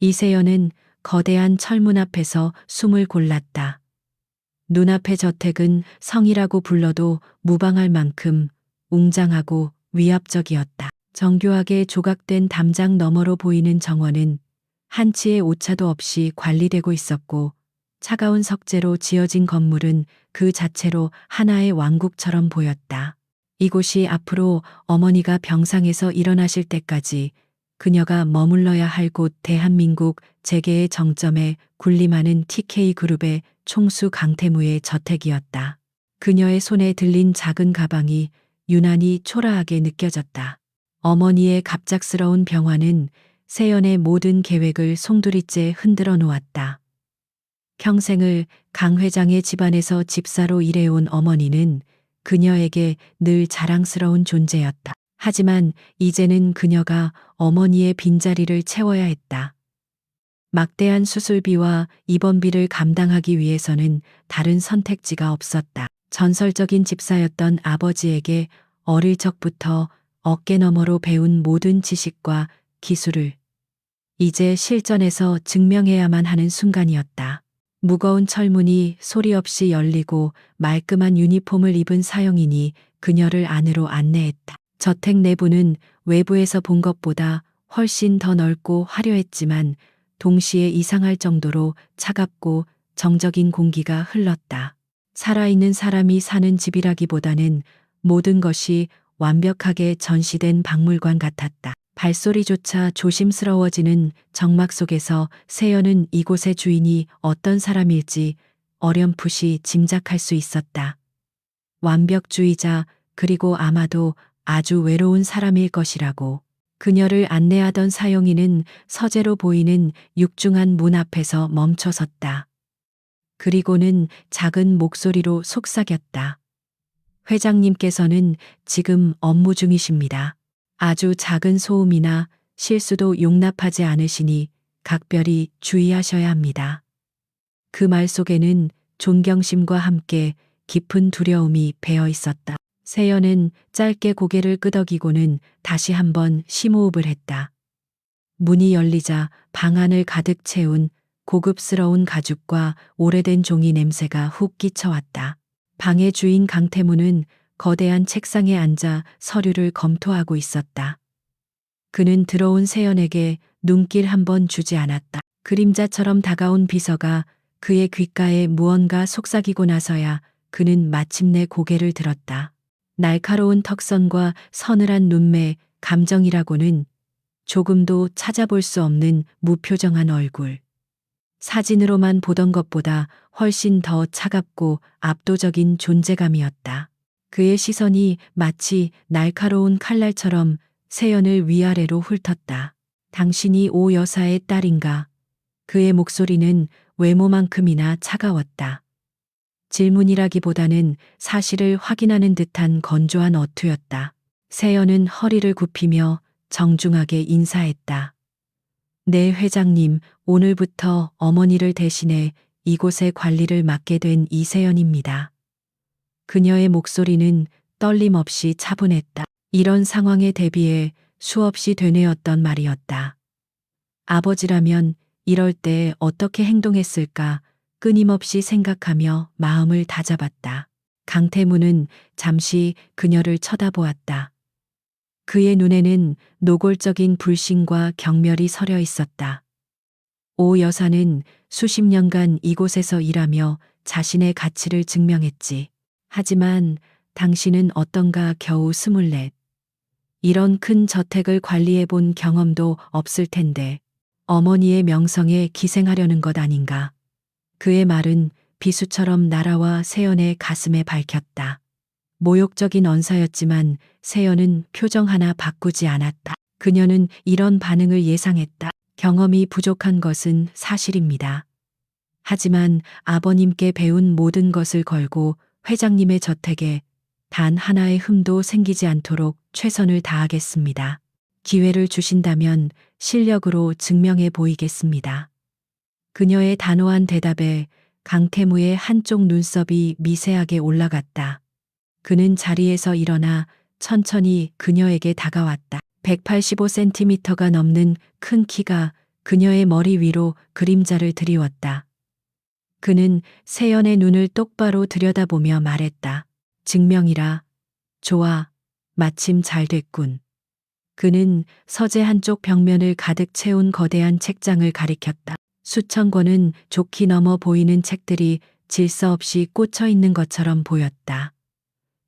이세연은 거대한 철문 앞에서 숨을 골랐다. 눈앞의 저택은 성이라고 불러도 무방할 만큼 웅장하고 위압적이었다. 정교하게 조각된 담장 너머로 보이는 정원은 한치의 오차도 없이 관리되고 있었고, 차가운 석재로 지어진 건물은 그 자체로 하나의 왕국처럼 보였다. 이곳이 앞으로 어머니가 병상에서 일어나실 때까지 그녀가 머물러야 할 곳, 대한민국 재계의 정점에 군림하는 TK그룹의 총수 강태무의 저택이었다. 그녀의 손에 들린 작은 가방이 유난히 초라하게 느껴졌다. 어머니의 갑작스러운 병화는 세연의 모든 계획을 송두리째 흔들어 놓았다. 평생을 강 회장의 집안에서 집사로 일해온 어머니는 그녀에게 늘 자랑스러운 존재였다. 하지만 이제는 그녀가 어머니의 빈자리를 채워야 했다. 막대한 수술비와 입원비를 감당하기 위해서는 다른 선택지가 없었다. 전설적인 집사였던 아버지에게 어릴 적부터 어깨너머로 배운 모든 지식과 기술을 이제 실전에서 증명해야만 하는 순간이었다. 무거운 철문이 소리 없이 열리고 말끔한 유니폼을 입은 사형인이 그녀를 안으로 안내했다. 저택 내부는 외부에서 본 것보다 훨씬 더 넓고 화려했지만 동시에 이상할 정도로 차갑고 정적인 공기가 흘렀다. 살아있는 사람이 사는 집이라기보다는 모든 것이 완벽하게 전시된 박물관 같았다. 발소리조차 조심스러워지는 정막 속에서 세연은 이곳의 주인이 어떤 사람일지 어렴풋이 짐작할 수 있었다. 완벽주의자, 그리고 아마도 아주 외로운 사람일 것이라고. 그녀를 안내하던 사용인은 서재로 보이는 육중한 문 앞에서 멈춰섰다. 그리고는 작은 목소리로 속삭였다. 회장님께서는 지금 업무 중이십니다. 아주 작은 소음이나 실수도 용납하지 않으시니 각별히 주의하셔야 합니다. 그 말 속에는 존경심과 함께 깊은 두려움이 배어 있었다. 세연은 짧게 고개를 끄덕이고는 다시 한번 심호흡을 했다. 문이 열리자 방 안을 가득 채운 고급스러운 가죽과 오래된 종이 냄새가 훅 끼쳐왔다. 방의 주인 강태무는 거대한 책상에 앉아 서류를 검토하고 있었다. 그는 들어온 세연에게 눈길 한 번 주지 않았다. 그림자처럼 다가온 비서가 그의 귓가에 무언가 속삭이고 나서야 그는 마침내 고개를 들었다. 날카로운 턱선과 서늘한 눈매, 감정이라고는 조금도 찾아볼 수 없는 무표정한 얼굴. 사진으로만 보던 것보다 훨씬 더 차갑고 압도적인 존재감이었다. 그의 시선이 마치 날카로운 칼날처럼 세연을 위아래로 훑었다. 당신이 오 여사의 딸인가? 그의 목소리는 외모만큼이나 차가웠다. 질문이라기보다는 사실을 확인하는 듯한 건조한 어투였다. 세연은 허리를 굽히며 정중하게 인사했다. 네, 회장님, 오늘부터 어머니를 대신해 이곳의 관리를 맡게 된 이세연입니다. 그녀의 목소리는 떨림 없이 차분했다. 이런 상황에 대비해 수없이 되뇌었던 말이었다. 아버지라면 이럴 때 어떻게 행동했을까 끊임없이 생각하며 마음을 다잡았다. 강태무는 잠시 그녀를 쳐다보았다. 그의 눈에는 노골적인 불신과 경멸이 서려 있었다. 오 여사는 수십 년간 이곳에서 일하며 자신의 가치를 증명했지. 하지만 당신은 어떤가 겨우 24. 이런 큰 저택을 관리해 본 경험도 없을 텐데 어머니의 명성에 기생하려는 것 아닌가. 그의 말은 비수처럼 날아와 세연의 가슴에 밝혔다. 모욕적인 언사였지만 세연은 표정 하나 바꾸지 않았다. 그녀는 이런 반응을 예상했다. 경험이 부족한 것은 사실입니다. 하지만 아버님께 배운 모든 것을 걸고 회장님의 저택에 단 하나의 흠도 생기지 않도록 최선을 다하겠습니다. 기회를 주신다면 실력으로 증명해 보이겠습니다. 그녀의 단호한 대답에 강태무의 한쪽 눈썹이 미세하게 올라갔다. 그는 자리에서 일어나 천천히 그녀에게 다가왔다. 185cm가 넘는 큰 키가 그녀의 머리 위로 그림자를 드리웠다. 그는 세연의 눈을 똑바로 들여다보며 말했다. 증명이라. 좋아. 마침 잘 됐군. 그는 서재 한쪽 벽면을 가득 채운 거대한 책장을 가리켰다. 수천 권은 좋기 넘어 보이는 책들이 질서 없이 꽂혀 있는 것처럼 보였다.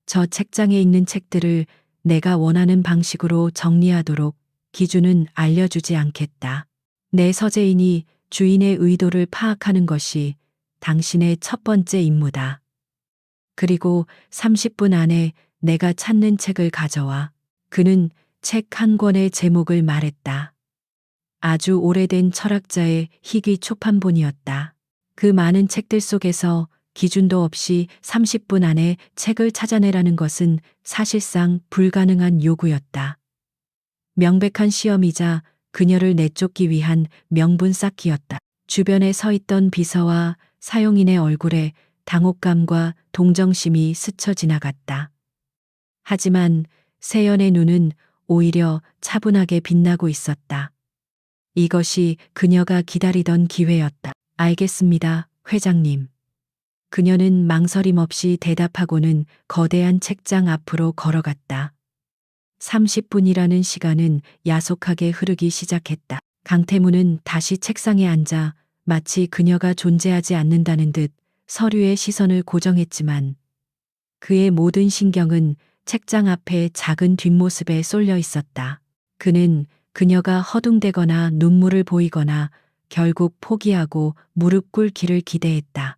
저 책장에 있는 책들을 내가 원하는 방식으로 정리하도록 기준은 알려주지 않겠다. 내 서재인이 주인의 의도를 파악하는 것이 당신의 첫 번째 임무다. 그리고 30분 안에 내가 찾는 책을 가져와. 그는 책 한 권의 제목을 말했다. 아주 오래된 철학자의 희귀 초판본이었다. 그 많은 책들 속에서 기준도 없이 30분 안에 책을 찾아내라는 것은 사실상 불가능한 요구였다. 명백한 시험이자 그녀를 내쫓기 위한 명분 쌓기였다. 주변에 서 있던 비서와 사용인의 얼굴에 당혹감과 동정심이 스쳐 지나갔다. 하지만 세연의 눈은 오히려 차분하게 빛나고 있었다. 이것이 그녀가 기다리던 기회였다. 알겠습니다, 회장님. 그녀는 망설임 없이 대답하고는 거대한 책장 앞으로 걸어갔다. 30분이라는 시간은 야속하게 흐르기 시작했다. 강태무는 다시 책상에 앉아 마치 그녀가 존재하지 않는다는 듯 서류의 시선을 고정했지만 그의 모든 신경은 책장 앞의 작은 뒷모습에 쏠려 있었다. 그는 그녀가 허둥대거나 눈물을 보이거나 결국 포기하고 무릎 꿇기를 기대했다.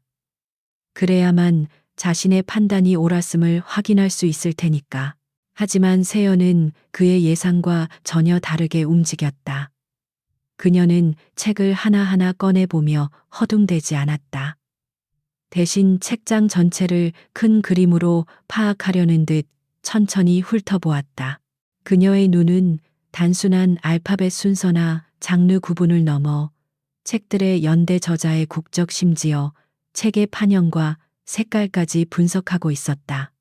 그래야만 자신의 판단이 옳았음을 확인할 수 있을 테니까. 하지만 세연은 그의 예상과 전혀 다르게 움직였다. 그녀는 책을 하나하나 꺼내보며 허둥대지 않았다. 대신 책장 전체를 큰 그림으로 파악하려는 듯 천천히 훑어보았다. 그녀의 눈은 단순한 알파벳 순서나 장르 구분을 넘어 책들의 연대 저자의 국적 심지어 책의 판형과 색깔까지 분석하고 있었다.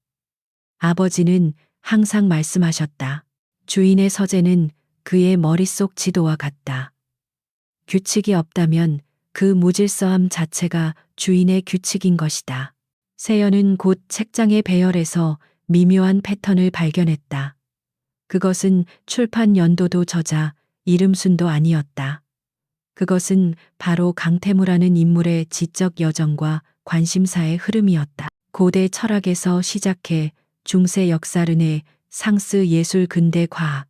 아버지는 항상 말씀하셨다. 주인의 서재는 그의 머릿속 지도와 같다. 규칙이 없다면 그 무질서함 자체가 주인의 규칙인 것이다. 세연은 곧 책장의 배열에서 미묘한 패턴을 발견했다. 그것은 출판 연도도 저자, 이름 순도 아니었다. 그것은 바로 강태무라는 인물의 지적 여정과 관심사의 흐름이었다. 고대 철학에서 시작해 중세 역사론의 상스 예술 근대 과학,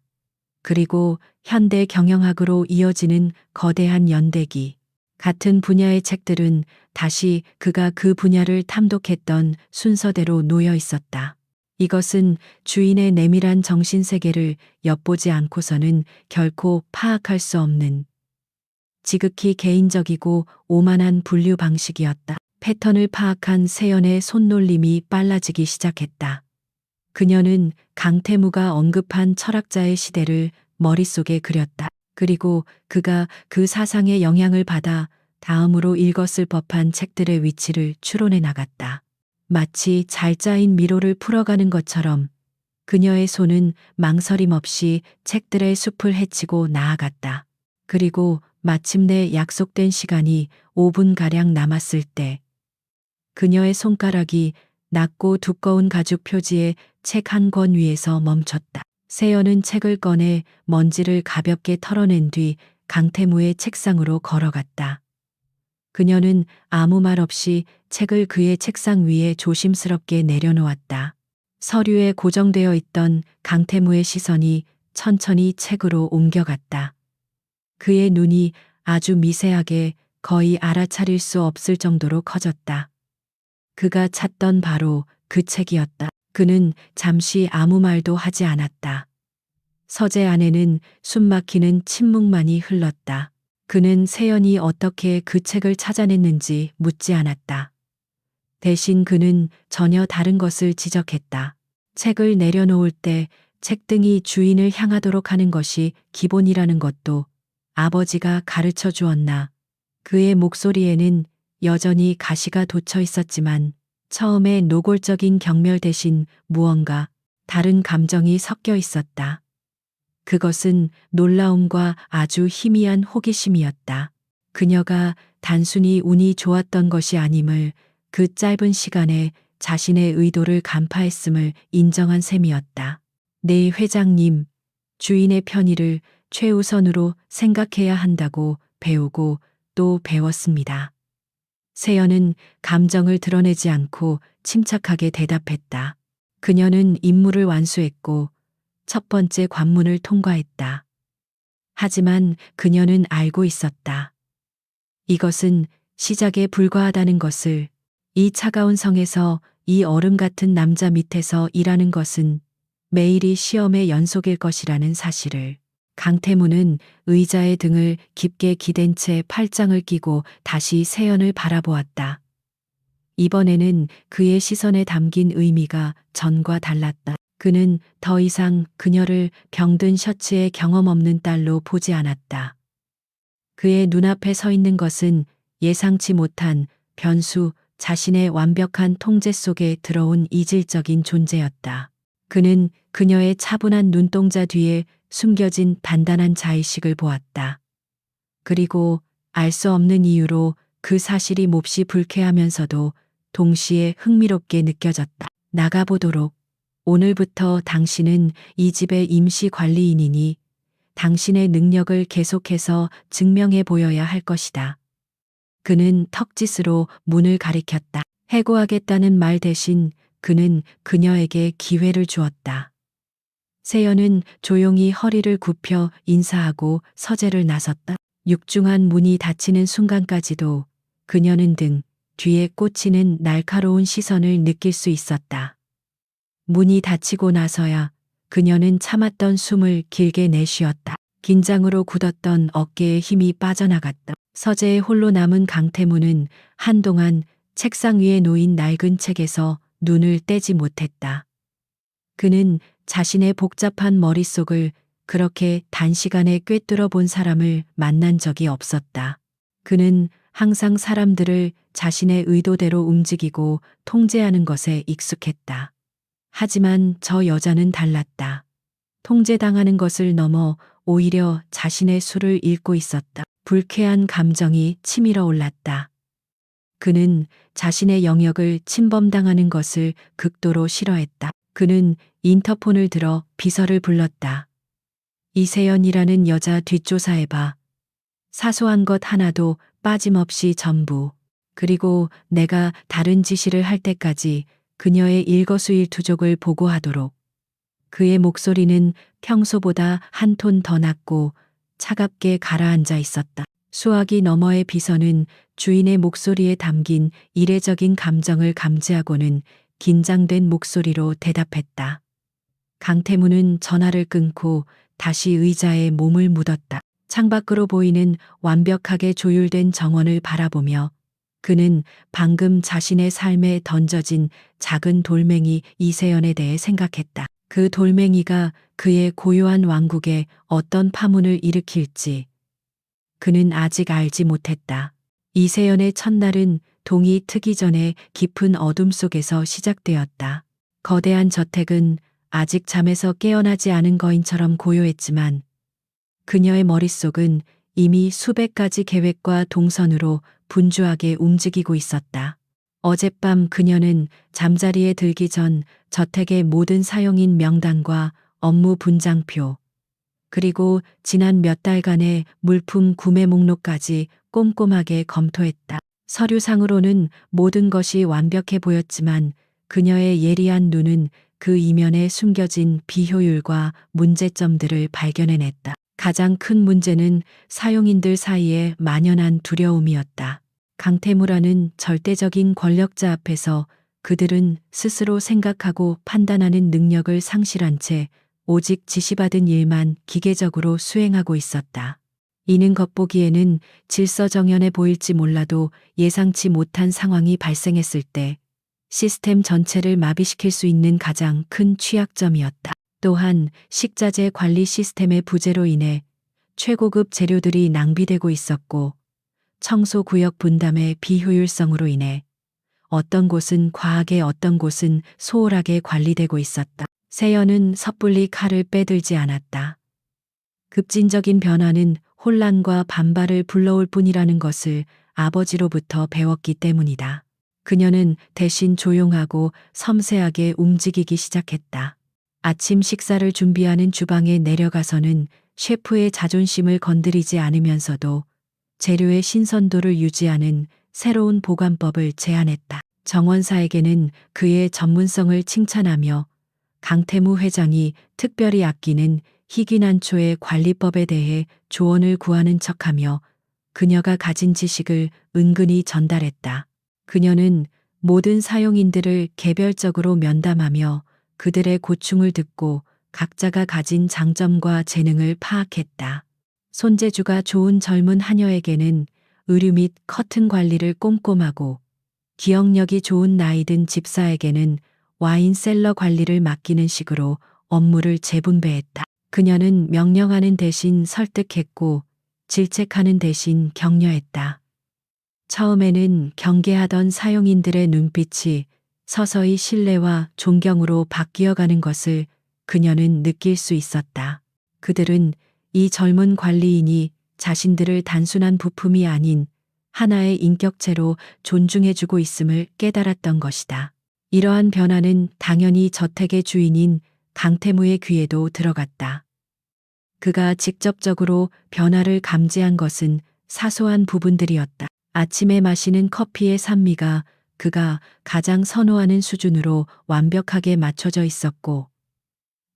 그리고 현대 경영학으로 이어지는 거대한 연대기. 같은 분야의 책들은 다시 그가 그 분야를 탐독했던 순서대로 놓여 있었다. 이것은 주인의 내밀한 정신세계를 엿보지 않고서는 결코 파악할 수 없는 지극히 개인적이고 오만한 분류 방식이었다. 패턴을 파악한 세연의 손놀림이 빨라지기 시작했다. 그녀는 강태무가 언급한 철학자의 시대를 머릿속에 그렸다. 그리고 그가 그 사상의 영향을 받아 다음으로 읽었을 법한 책들의 위치를 추론해 나갔다. 마치 잘 짜인 미로를 풀어가는 것처럼 그녀의 손은 망설임 없이 책들의 숲을 헤치고 나아갔다. 그리고 마침내 약속된 시간이 5분가량 남았을 때 그녀의 손가락이 낮고 두꺼운 가죽 표지의 책 한 권 위에서 멈췄다. 세연은 책을 꺼내 먼지를 가볍게 털어낸 뒤 강태무의 책상으로 걸어갔다. 그녀는 아무 말 없이 책을 그의 책상 위에 조심스럽게 내려놓았다. 서류에 고정되어 있던 강태무의 시선이 천천히 책으로 옮겨갔다. 그의 눈이 아주 미세하게 거의 알아차릴 수 없을 정도로 커졌다. 그가 찾던 바로 그 책이었다. 그는 잠시 아무 말도 하지 않았다. 서재 안에는 숨막히는 침묵만이 흘렀다. 그는 세연이 어떻게 그 책을 찾아냈는지 묻지 않았다. 대신 그는 전혀 다른 것을 지적했다. 책을 내려놓을 때 책등이 주인을 향하도록 하는 것이 기본이라는 것도 아버지가 가르쳐 주었나. 그의 목소리에는 여전히 가시가 돋쳐 있었지만 처음에 노골적인 경멸 대신 무언가 다른 감정이 섞여 있었다. 그것은 놀라움과 아주 희미한 호기심이었다. 그녀가 단순히 운이 좋았던 것이 아님을, 그 짧은 시간에 자신의 의도를 간파했음을 인정한 셈이었다. 네, 회장님, 주인의 편의를 최우선으로 생각해야 한다고 배우고 또 배웠습니다. 세연은 감정을 드러내지 않고 침착하게 대답했다. 그녀는 임무를 완수했고 첫 번째 관문을 통과했다. 하지만 그녀는 알고 있었다. 이것은 시작에 불과하다는 것을. 이 차가운 성에서 이 얼음 같은 남자 밑에서 일하는 것은 매일이 시험의 연속일 것이라는 사실을. 강태무는 의자의 등을 깊게 기댄 채 팔짱을 끼고 다시 세연을 바라보았다. 이번에는 그의 시선에 담긴 의미가 전과 달랐다. 그는 더 이상 그녀를 병든 셔츠에 경험 없는 딸로 보지 않았다. 그의 눈앞에 서 있는 것은 예상치 못한 변수, 자신의 완벽한 통제 속에 들어온 이질적인 존재였다. 그는 그녀의 차분한 눈동자 뒤에 숨겨진 단단한 자의식을 보았다. 그리고 알 수 없는 이유로 그 사실이 몹시 불쾌하면서도 동시에 흥미롭게 느껴졌다. 나가보도록. 오늘부터 당신은 이 집의 임시 관리인이니 당신의 능력을 계속해서 증명해 보여야 할 것이다. 그는 턱짓으로 문을 가리켰다. 해고하겠다는 말 대신 그는 그녀에게 기회를 주었다. 세연은 조용히 허리를 굽혀 인사하고 서재를 나섰다. 육중한 문이 닫히는 순간까지도 그녀는 등 뒤에 꽂히는 날카로운 시선을 느낄 수 있었다. 문이 닫히고 나서야 그녀는 참았던 숨을 길게 내쉬었다. 긴장으로 굳었던 어깨에 힘이 빠져나갔다. 서재에 홀로 남은 강태무는 한동안 책상 위에 놓인 낡은 책에서 눈을 떼지 못했다. 그는 자신의 복잡한 머릿속을 그렇게 단시간에 꿰뚫어 본 사람을 만난 적이 없었다. 그는 항상 사람들을 자신의 의도대로 움직이고 통제하는 것에 익숙했다. 하지만 저 여자는 달랐다. 통제당하는 것을 넘어 오히려 자신의 수를 잃고 있었다. 불쾌한 감정이 치밀어 올랐다. 그는 자신의 영역을 침범당하는 것을 극도로 싫어했다. 그는 인터폰을 들어 비서를 불렀다. 이세연이라는 여자 뒷조사해봐. 사소한 것 하나도 빠짐없이 전부. 그리고 내가 다른 지시를 할 때까지 그녀의 일거수일투족을 보고하도록. 그의 목소리는 평소보다 한 톤 더 낮고 차갑게 가라앉아 있었다. 수화기 너머의 비서는 주인의 목소리에 담긴 이례적인 감정을 감지하고는 긴장된 목소리로 대답했다. 강태무는 전화를 끊고 다시 의자에 몸을 묻었다. 창밖으로 보이는 완벽하게 조율된 정원을 바라보며 그는 방금 자신의 삶에 던져진 작은 돌멩이 이세연에 대해 생각했다. 그 돌멩이가 그의 고요한 왕국에 어떤 파문을 일으킬지 그는 아직 알지 못했다. 이세연의 첫날은 동이 트기 전에 깊은 어둠 속에서 시작되었다. 거대한 저택은 아직 잠에서 깨어나지 않은 거인처럼 고요했지만 그녀의 머릿속은 이미 수백 가지 계획과 동선으로 분주하게 움직이고 있었다. 어젯밤 그녀는 잠자리에 들기 전 저택의 모든 사용인 명단과 업무 분장표, 그리고 지난 몇 달간의 물품 구매 목록까지 꼼꼼하게 검토했다. 서류상으로는 모든 것이 완벽해 보였지만 그녀의 예리한 눈은 그 이면에 숨겨진 비효율과 문제점들을 발견해냈다. 가장 큰 문제는 사용인들 사이에 만연한 두려움이었다. 강태무라는 절대적인 권력자 앞에서 그들은 스스로 생각하고 판단하는 능력을 상실한 채 오직 지시받은 일만 기계적으로 수행하고 있었다. 이는 겉보기에는 질서정연해 보일지 몰라도 예상치 못한 상황이 발생했을 때 시스템 전체를 마비시킬 수 있는 가장 큰 취약점이었다. 또한 식자재 관리 시스템의 부재로 인해 최고급 재료들이 낭비되고 있었고 청소 구역 분담의 비효율성으로 인해 어떤 곳은 과하게 어떤 곳은 소홀하게 관리되고 있었다. 세연은 섣불리 칼을 빼들지 않았다. 급진적인 변화는 혼란과 반발을 불러올 뿐이라는 것을 아버지로부터 배웠기 때문이다. 그녀는 대신 조용하고 섬세하게 움직이기 시작했다. 아침 식사를 준비하는 주방에 내려가서는 셰프의 자존심을 건드리지 않으면서도 재료의 신선도를 유지하는 새로운 보관법을 제안했다. 정원사에게는 그의 전문성을 칭찬하며 강태무 회장이 특별히 아끼는 희귀난초의 관리법에 대해 조언을 구하는 척하며 그녀가 가진 지식을 은근히 전달했다. 그녀는 모든 사용인들을 개별적으로 면담하며 그들의 고충을 듣고 각자가 가진 장점과 재능을 파악했다. 손재주가 좋은 젊은 하녀에게는 의류 및 커튼 관리를 꼼꼼하고 기억력이 좋은 나이든 집사에게는 와인 셀러 관리를 맡기는 식으로 업무를 재분배했다. 그녀는 명령하는 대신 설득했고 질책하는 대신 격려했다. 처음에는 경계하던 사용인들의 눈빛이 서서히 신뢰와 존경으로 바뀌어가는 것을 그녀는 느낄 수 있었다. 그들은 이 젊은 관리인이 자신들을 단순한 부품이 아닌 하나의 인격체로 존중해주고 있음을 깨달았던 것이다. 이러한 변화는 당연히 저택의 주인인 강태무의 귀에도 들어갔다. 그가 직접적으로 변화를 감지한 것은 사소한 부분들이었다. 아침에 마시는 커피의 산미가 그가 가장 선호하는 수준으로 완벽하게 맞춰져 있었고,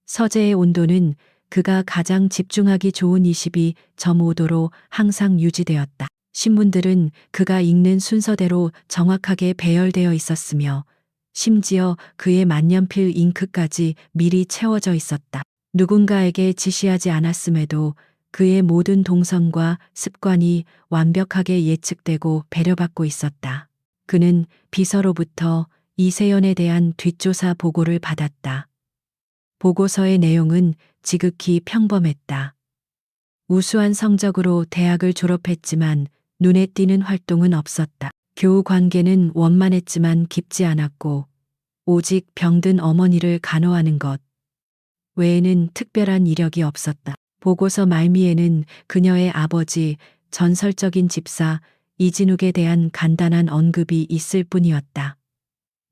서재의 온도는 그가 가장 집중하기 좋은 22.5도로 항상 유지되었다. 신문들은 그가 읽는 순서대로 정확하게 배열되어 있었으며, 심지어 그의 만년필 잉크까지 미리 채워져 있었다. 누군가에게 지시하지 않았음에도 그의 모든 동선과 습관이 완벽하게 예측되고 배려받고 있었다. 그는 비서로부터 이세연에 대한 뒷조사 보고를 받았다. 보고서의 내용은 지극히 평범했다. 우수한 성적으로 대학을 졸업했지만 눈에 띄는 활동은 없었다. 교우 관계는 원만했지만 깊지 않았고 오직 병든 어머니를 간호하는 것 외에는 특별한 이력이 없었다. 보고서 말미에는 그녀의 아버지, 전설적인 집사 이진욱에 대한 간단한 언급이 있을 뿐이었다.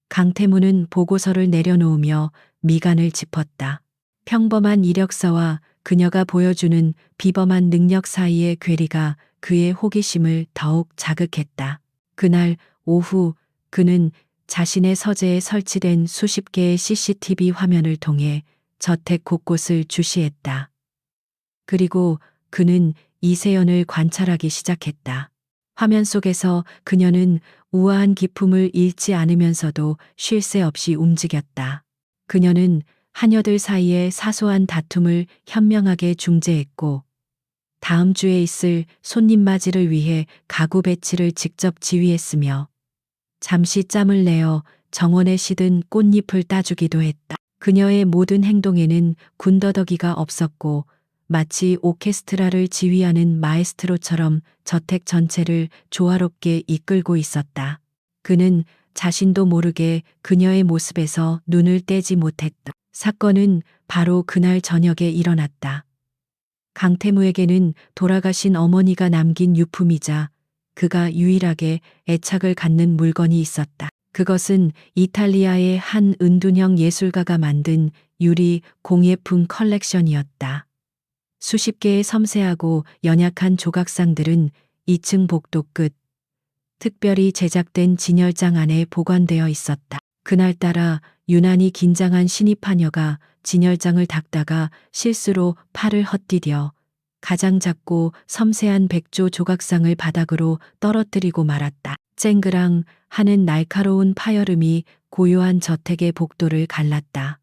강태무는 보고서를 내려놓으며 미간을 짚었다. 평범한 이력서와 그녀가 보여주는 비범한 능력 사이의 괴리가 그의 호기심을 더욱 자극했다. 그날 오후 그는 자신의 서재에 설치된 수십 개의 CCTV 화면을 통해 저택 곳곳을 주시했다. 그리고 그는 이세연을 관찰하기 시작했다. 화면 속에서 그녀는 우아한 기품을 잃지 않으면서도 쉴 새 없이 움직였다. 그녀는 하녀들 사이의 사소한 다툼을 현명하게 중재했고 다음 주에 있을 손님 맞이를 위해 가구 배치를 직접 지휘했으며 잠시 짬을 내어 정원에 시든 꽃잎을 따주기도 했다. 그녀의 모든 행동에는 군더더기가 없었고 마치 오케스트라를 지휘하는 마에스트로처럼 저택 전체를 조화롭게 이끌고 있었다. 그는 자신도 모르게 그녀의 모습에서 눈을 떼지 못했다. 사건은 바로 그날 저녁에 일어났다. 강태무에게는 돌아가신 어머니가 남긴 유품이자 그가 유일하게 애착을 갖는 물건이 있었다. 그것은 이탈리아의 한 은둔형 예술가가 만든 유리 공예품 컬렉션이었다. 수십 개의 섬세하고 연약한 조각상들은 2층 복도 끝, 특별히 제작된 진열장 안에 보관되어 있었다. 그날따라 유난히 긴장한 신입 하녀가 진열장을 닦다가 실수로 팔을 헛디뎌 가장 작고 섬세한 백조 조각상을 바닥으로 떨어뜨리고 말았다. 쨍그랑 하는 날카로운 파열음이 고요한 저택의 복도를 갈랐다.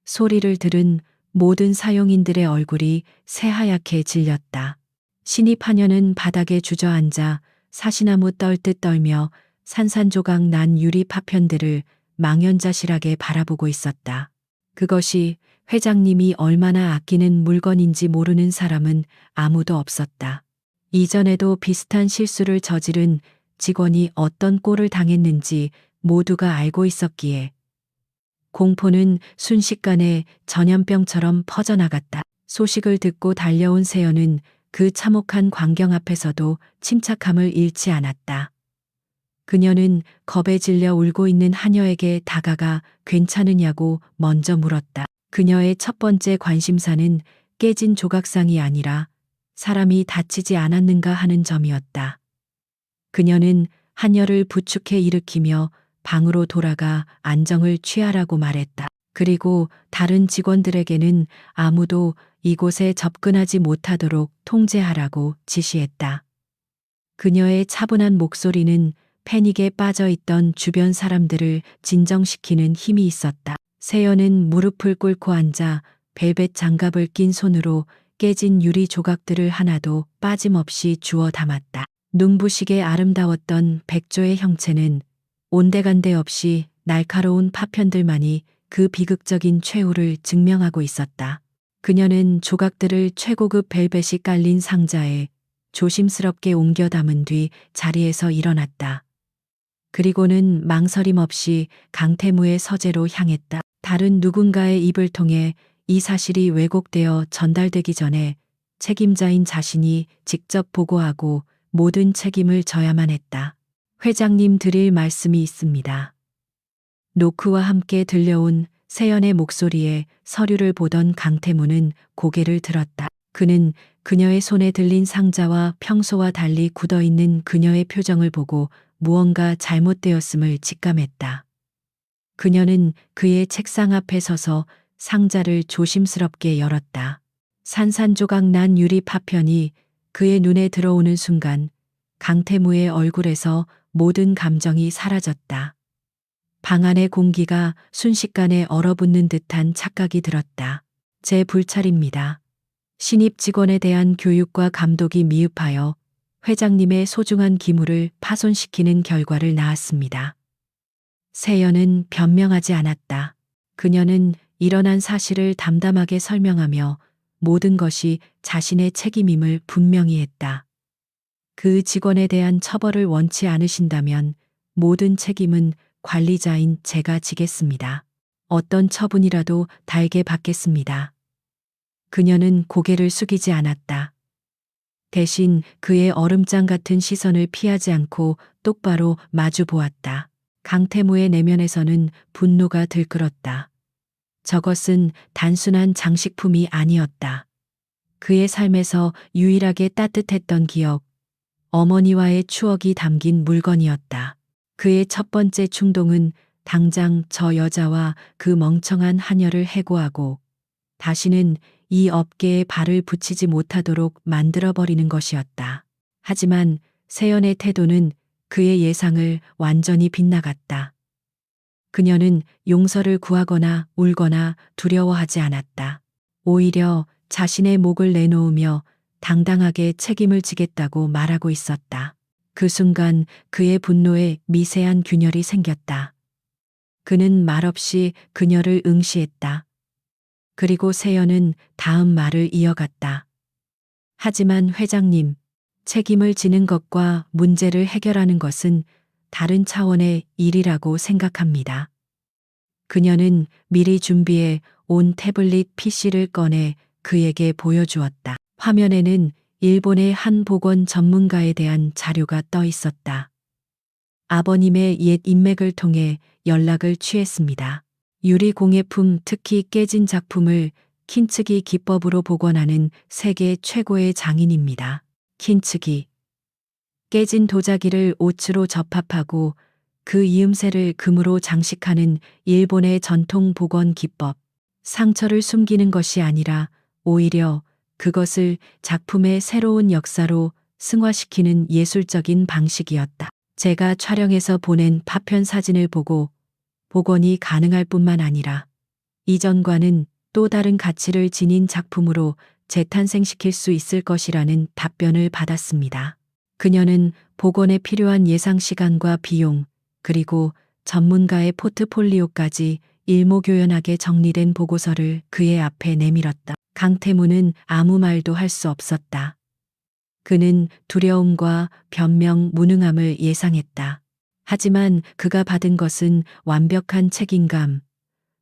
소리를 들은 모든 사용인들의 얼굴이 새하얗게 질렸다. 신입 하녀는 바닥에 주저앉아 사시나무 떨듯 떨며 산산조각 난 유리 파편들을 망연자실하게 바라보고 있었다. 그것이 회장님이 얼마나 아끼는 물건인지 모르는 사람은 아무도 없었다. 이전에도 비슷한 실수를 저지른 직원이 어떤 꼴을 당했는지 모두가 알고 있었기에 공포는 순식간에 전염병처럼 퍼져나갔다. 소식을 듣고 달려온 세연은 그 참혹한 광경 앞에서도 침착함을 잃지 않았다. 그녀는 겁에 질려 울고 있는 하녀에게 다가가 괜찮으냐고 먼저 물었다. 그녀의 첫 번째 관심사는 깨진 조각상이 아니라 사람이 다치지 않았는가 하는 점이었다. 그녀는 하녀를 부축해 일으키며 방으로 돌아가 안정을 취하라고 말했다. 그리고 다른 직원들에게는 아무도 이곳에 접근하지 못하도록 통제하라고 지시했다. 그녀의 차분한 목소리는 패닉에 빠져 있던 주변 사람들을 진정시키는 힘이 있었다. 세연은 무릎을 꿇고 앉아 벨벳 장갑을 낀 손으로 깨진 유리 조각들을 하나도 빠짐없이 주워 담았다. 눈부시게 아름다웠던 백조의 형체는 온데간데 없이 날카로운 파편들만이 그 비극적인 최후를 증명하고 있었다. 그녀는 조각들을 최고급 벨벳이 깔린 상자에 조심스럽게 옮겨 담은 뒤 자리에서 일어났다. 그리고는 망설임 없이 강태무의 서재로 향했다. 다른 누군가의 입을 통해 이 사실이 왜곡되어 전달되기 전에 책임자인 자신이 직접 보고하고 모든 책임을 져야만 했다. 회장님 드릴 말씀이 있습니다. 노크와 함께 들려온 세연의 목소리에 서류를 보던 강태무는 고개를 들었다. 그는 그녀의 손에 들린 상자와 평소와 달리 굳어있는 그녀의 표정을 보고 무언가 잘못되었음을 직감했다. 그녀는 그의 책상 앞에 서서 상자를 조심스럽게 열었다. 산산조각 난 유리 파편이 그의 눈에 들어오는 순간 강태무의 얼굴에서 모든 감정이 사라졌다. 방 안의 공기가 순식간에 얼어붙는 듯한 착각이 들었다. 제 불찰입니다. 신입 직원에 대한 교육과 감독이 미흡하여 회장님의 소중한 기물을 파손시키는 결과를 낳았습니다. 세연은 변명하지 않았다. 그녀는 일어난 사실을 담담하게 설명하며 모든 것이 자신의 책임임을 분명히 했다. 그 직원에 대한 처벌을 원치 않으신다면 모든 책임은 관리자인 제가 지겠습니다. 어떤 처분이라도 달게 받겠습니다. 그녀는 고개를 숙이지 않았다. 대신 그의 얼음장 같은 시선을 피하지 않고 똑바로 마주 보았다. 강태무의 내면에서는 분노가 들끓었다. 저것은 단순한 장식품이 아니었다. 그의 삶에서 유일하게 따뜻했던 기억, 어머니와의 추억이 담긴 물건이었다. 그의 첫 번째 충동은 당장 저 여자와 그 멍청한 하녀를 해고하고 다시는 이 업계에 발을 붙이지 못하도록 만들어버리는 것이었다. 하지만 세연의 태도는 그의 예상을 완전히 빗나갔다. 그녀는 용서를 구하거나 울거나 두려워하지 않았다. 오히려 자신의 목을 내놓으며 당당하게 책임을 지겠다고 말하고 있었다. 그 순간 그의 분노에 미세한 균열이 생겼다. 그는 말없이 그녀를 응시했다. 그리고 세연은 다음 말을 이어갔다. 하지만 회장님, 책임을 지는 것과 문제를 해결하는 것은 다른 차원의 일이라고 생각합니다. 그녀는 미리 준비해 온 태블릿 PC를 꺼내 그에게 보여주었다. 화면에는 일본의 한 보건 전문가에 대한 자료가 떠 있었다. 아버님의 옛 인맥을 통해 연락을 취했습니다. 유리 공예품, 특히 깨진 작품을 킨츠기 기법으로 복원하는 세계 최고의 장인입니다. 킨츠기. 깨진 도자기를 오츠로 접합하고 그 이음새를 금으로 장식하는 일본의 전통 복원 기법. 상처를 숨기는 것이 아니라 오히려 그것을 작품의 새로운 역사로 승화시키는 예술적인 방식이었다. 제가 촬영해서 보낸 파편 사진을 보고 복원이 가능할 뿐만 아니라 이전과는 또 다른 가치를 지닌 작품으로 재탄생시킬 수 있을 것이라는 답변을 받았습니다. 그녀는 복원에 필요한 예상 시간과 비용, 그리고 전문가의 포트폴리오까지 일목요연하게 정리된 보고서를 그의 앞에 내밀었다. 강태무는 아무 말도 할 수 없었다. 그는 두려움과 변명, 무능함을 예상했다. 하지만 그가 받은 것은 완벽한 책임감,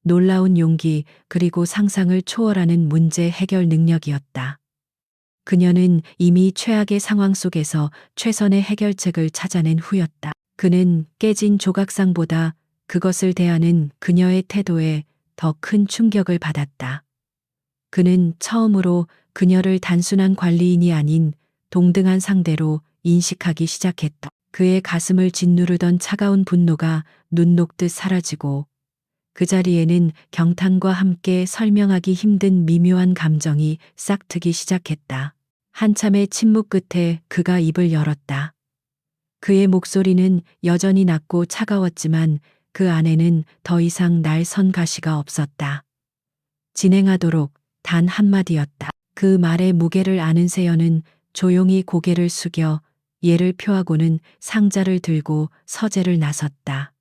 놀라운 용기 그리고 상상을 초월하는 문제 해결 능력이었다. 그녀는 이미 최악의 상황 속에서 최선의 해결책을 찾아낸 후였다. 그는 깨진 조각상보다 그것을 대하는 그녀의 태도에 더 큰 충격을 받았다. 그는 처음으로 그녀를 단순한 관리인이 아닌 동등한 상대로 인식하기 시작했다. 그의 가슴을 짓누르던 차가운 분노가 눈 녹듯 사라지고 그 자리에는 경탄과 함께 설명하기 힘든 미묘한 감정이 싹트기 시작했다. 한참의 침묵 끝에 그가 입을 열었다. 그의 목소리는 여전히 낮고 차가웠지만 그 안에는 더 이상 날 선 가시가 없었다. 진행하도록 단 한마디였다. 그 말의 무게를 아는 세연은 조용히 고개를 숙여 예를 표하고는 상자를 들고 서재를 나섰다.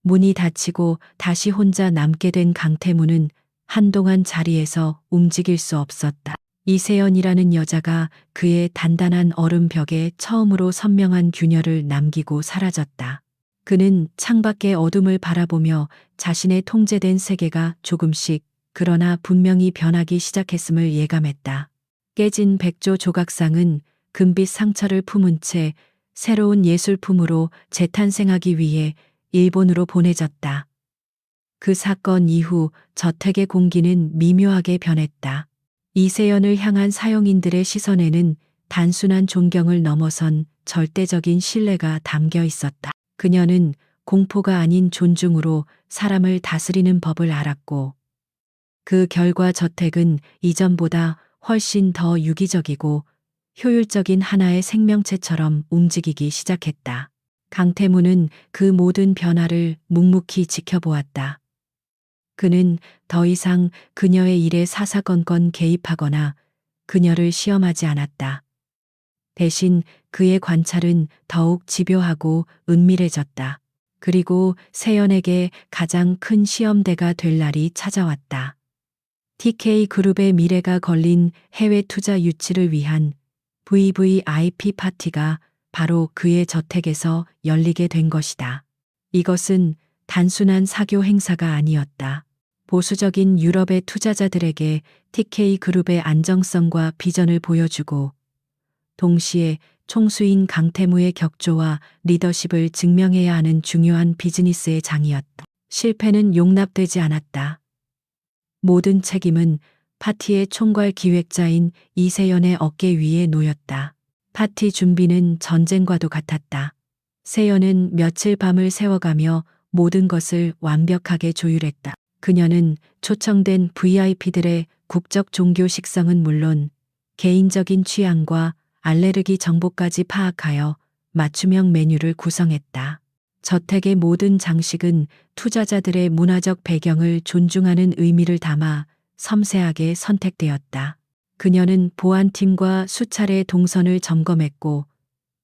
문이 닫히고 다시 혼자 남게 된 강태무는 한동안 자리에서 움직일 수 없었다. 이세연이라는 여자가 그의 단단한 얼음 벽에 처음으로 선명한 균열을 남기고 사라졌다. 그는 창밖의 어둠을 바라보며 자신의 통제된 세계가 조금씩 그러나 분명히 변하기 시작했음을 예감했다. 깨진 백조 조각상은 금빛 상처를 품은 채 새로운 예술품으로 재탄생하기 위해 일본으로 보내졌다. 그 사건 이후 저택의 공기는 미묘하게 변했다. 이세연을 향한 사용인들의 시선에는 단순한 존경을 넘어선 절대적인 신뢰가 담겨 있었다. 그녀는 공포가 아닌 존중으로 사람을 다스리는 법을 알았고 그 결과 저택은 이전보다 훨씬 더 유기적이고 효율적인 하나의 생명체처럼 움직이기 시작했다. 강태무는 그 모든 변화를 묵묵히 지켜보았다. 그는 더 이상 그녀의 일에 사사건건 개입하거나 그녀를 시험하지 않았다. 대신 그의 관찰은 더욱 집요하고 은밀해졌다. 그리고 세연에게 가장 큰 시험대가 될 날이 찾아왔다. TK그룹의 미래가 걸린 해외 투자 유치를 위한 VVIP 파티가 바로 그의 저택에서 열리게 된 것이다. 이것은 단순한 사교 행사가 아니었다. 보수적인 유럽의 투자자들에게 TK그룹의 안정성과 비전을 보여주고 동시에 총수인 강태무의 격조와 리더십을 증명해야 하는 중요한 비즈니스의 장이었다. 실패는 용납되지 않았다. 모든 책임은 파티의 총괄 기획자인 이세연의 어깨 위에 놓였다. 파티 준비는 전쟁과도 같았다. 세연은 며칠 밤을 새워가며 모든 것을 완벽하게 조율했다. 그녀는 초청된 VIP들의 국적 종교 식성은 물론 개인적인 취향과 알레르기 정보까지 파악하여 맞춤형 메뉴를 구성했다. 저택의 모든 장식은 투자자들의 문화적 배경을 존중하는 의미를 담아 섬세하게 선택되었다. 그녀는 보안팀과 수차례 동선을 점검했고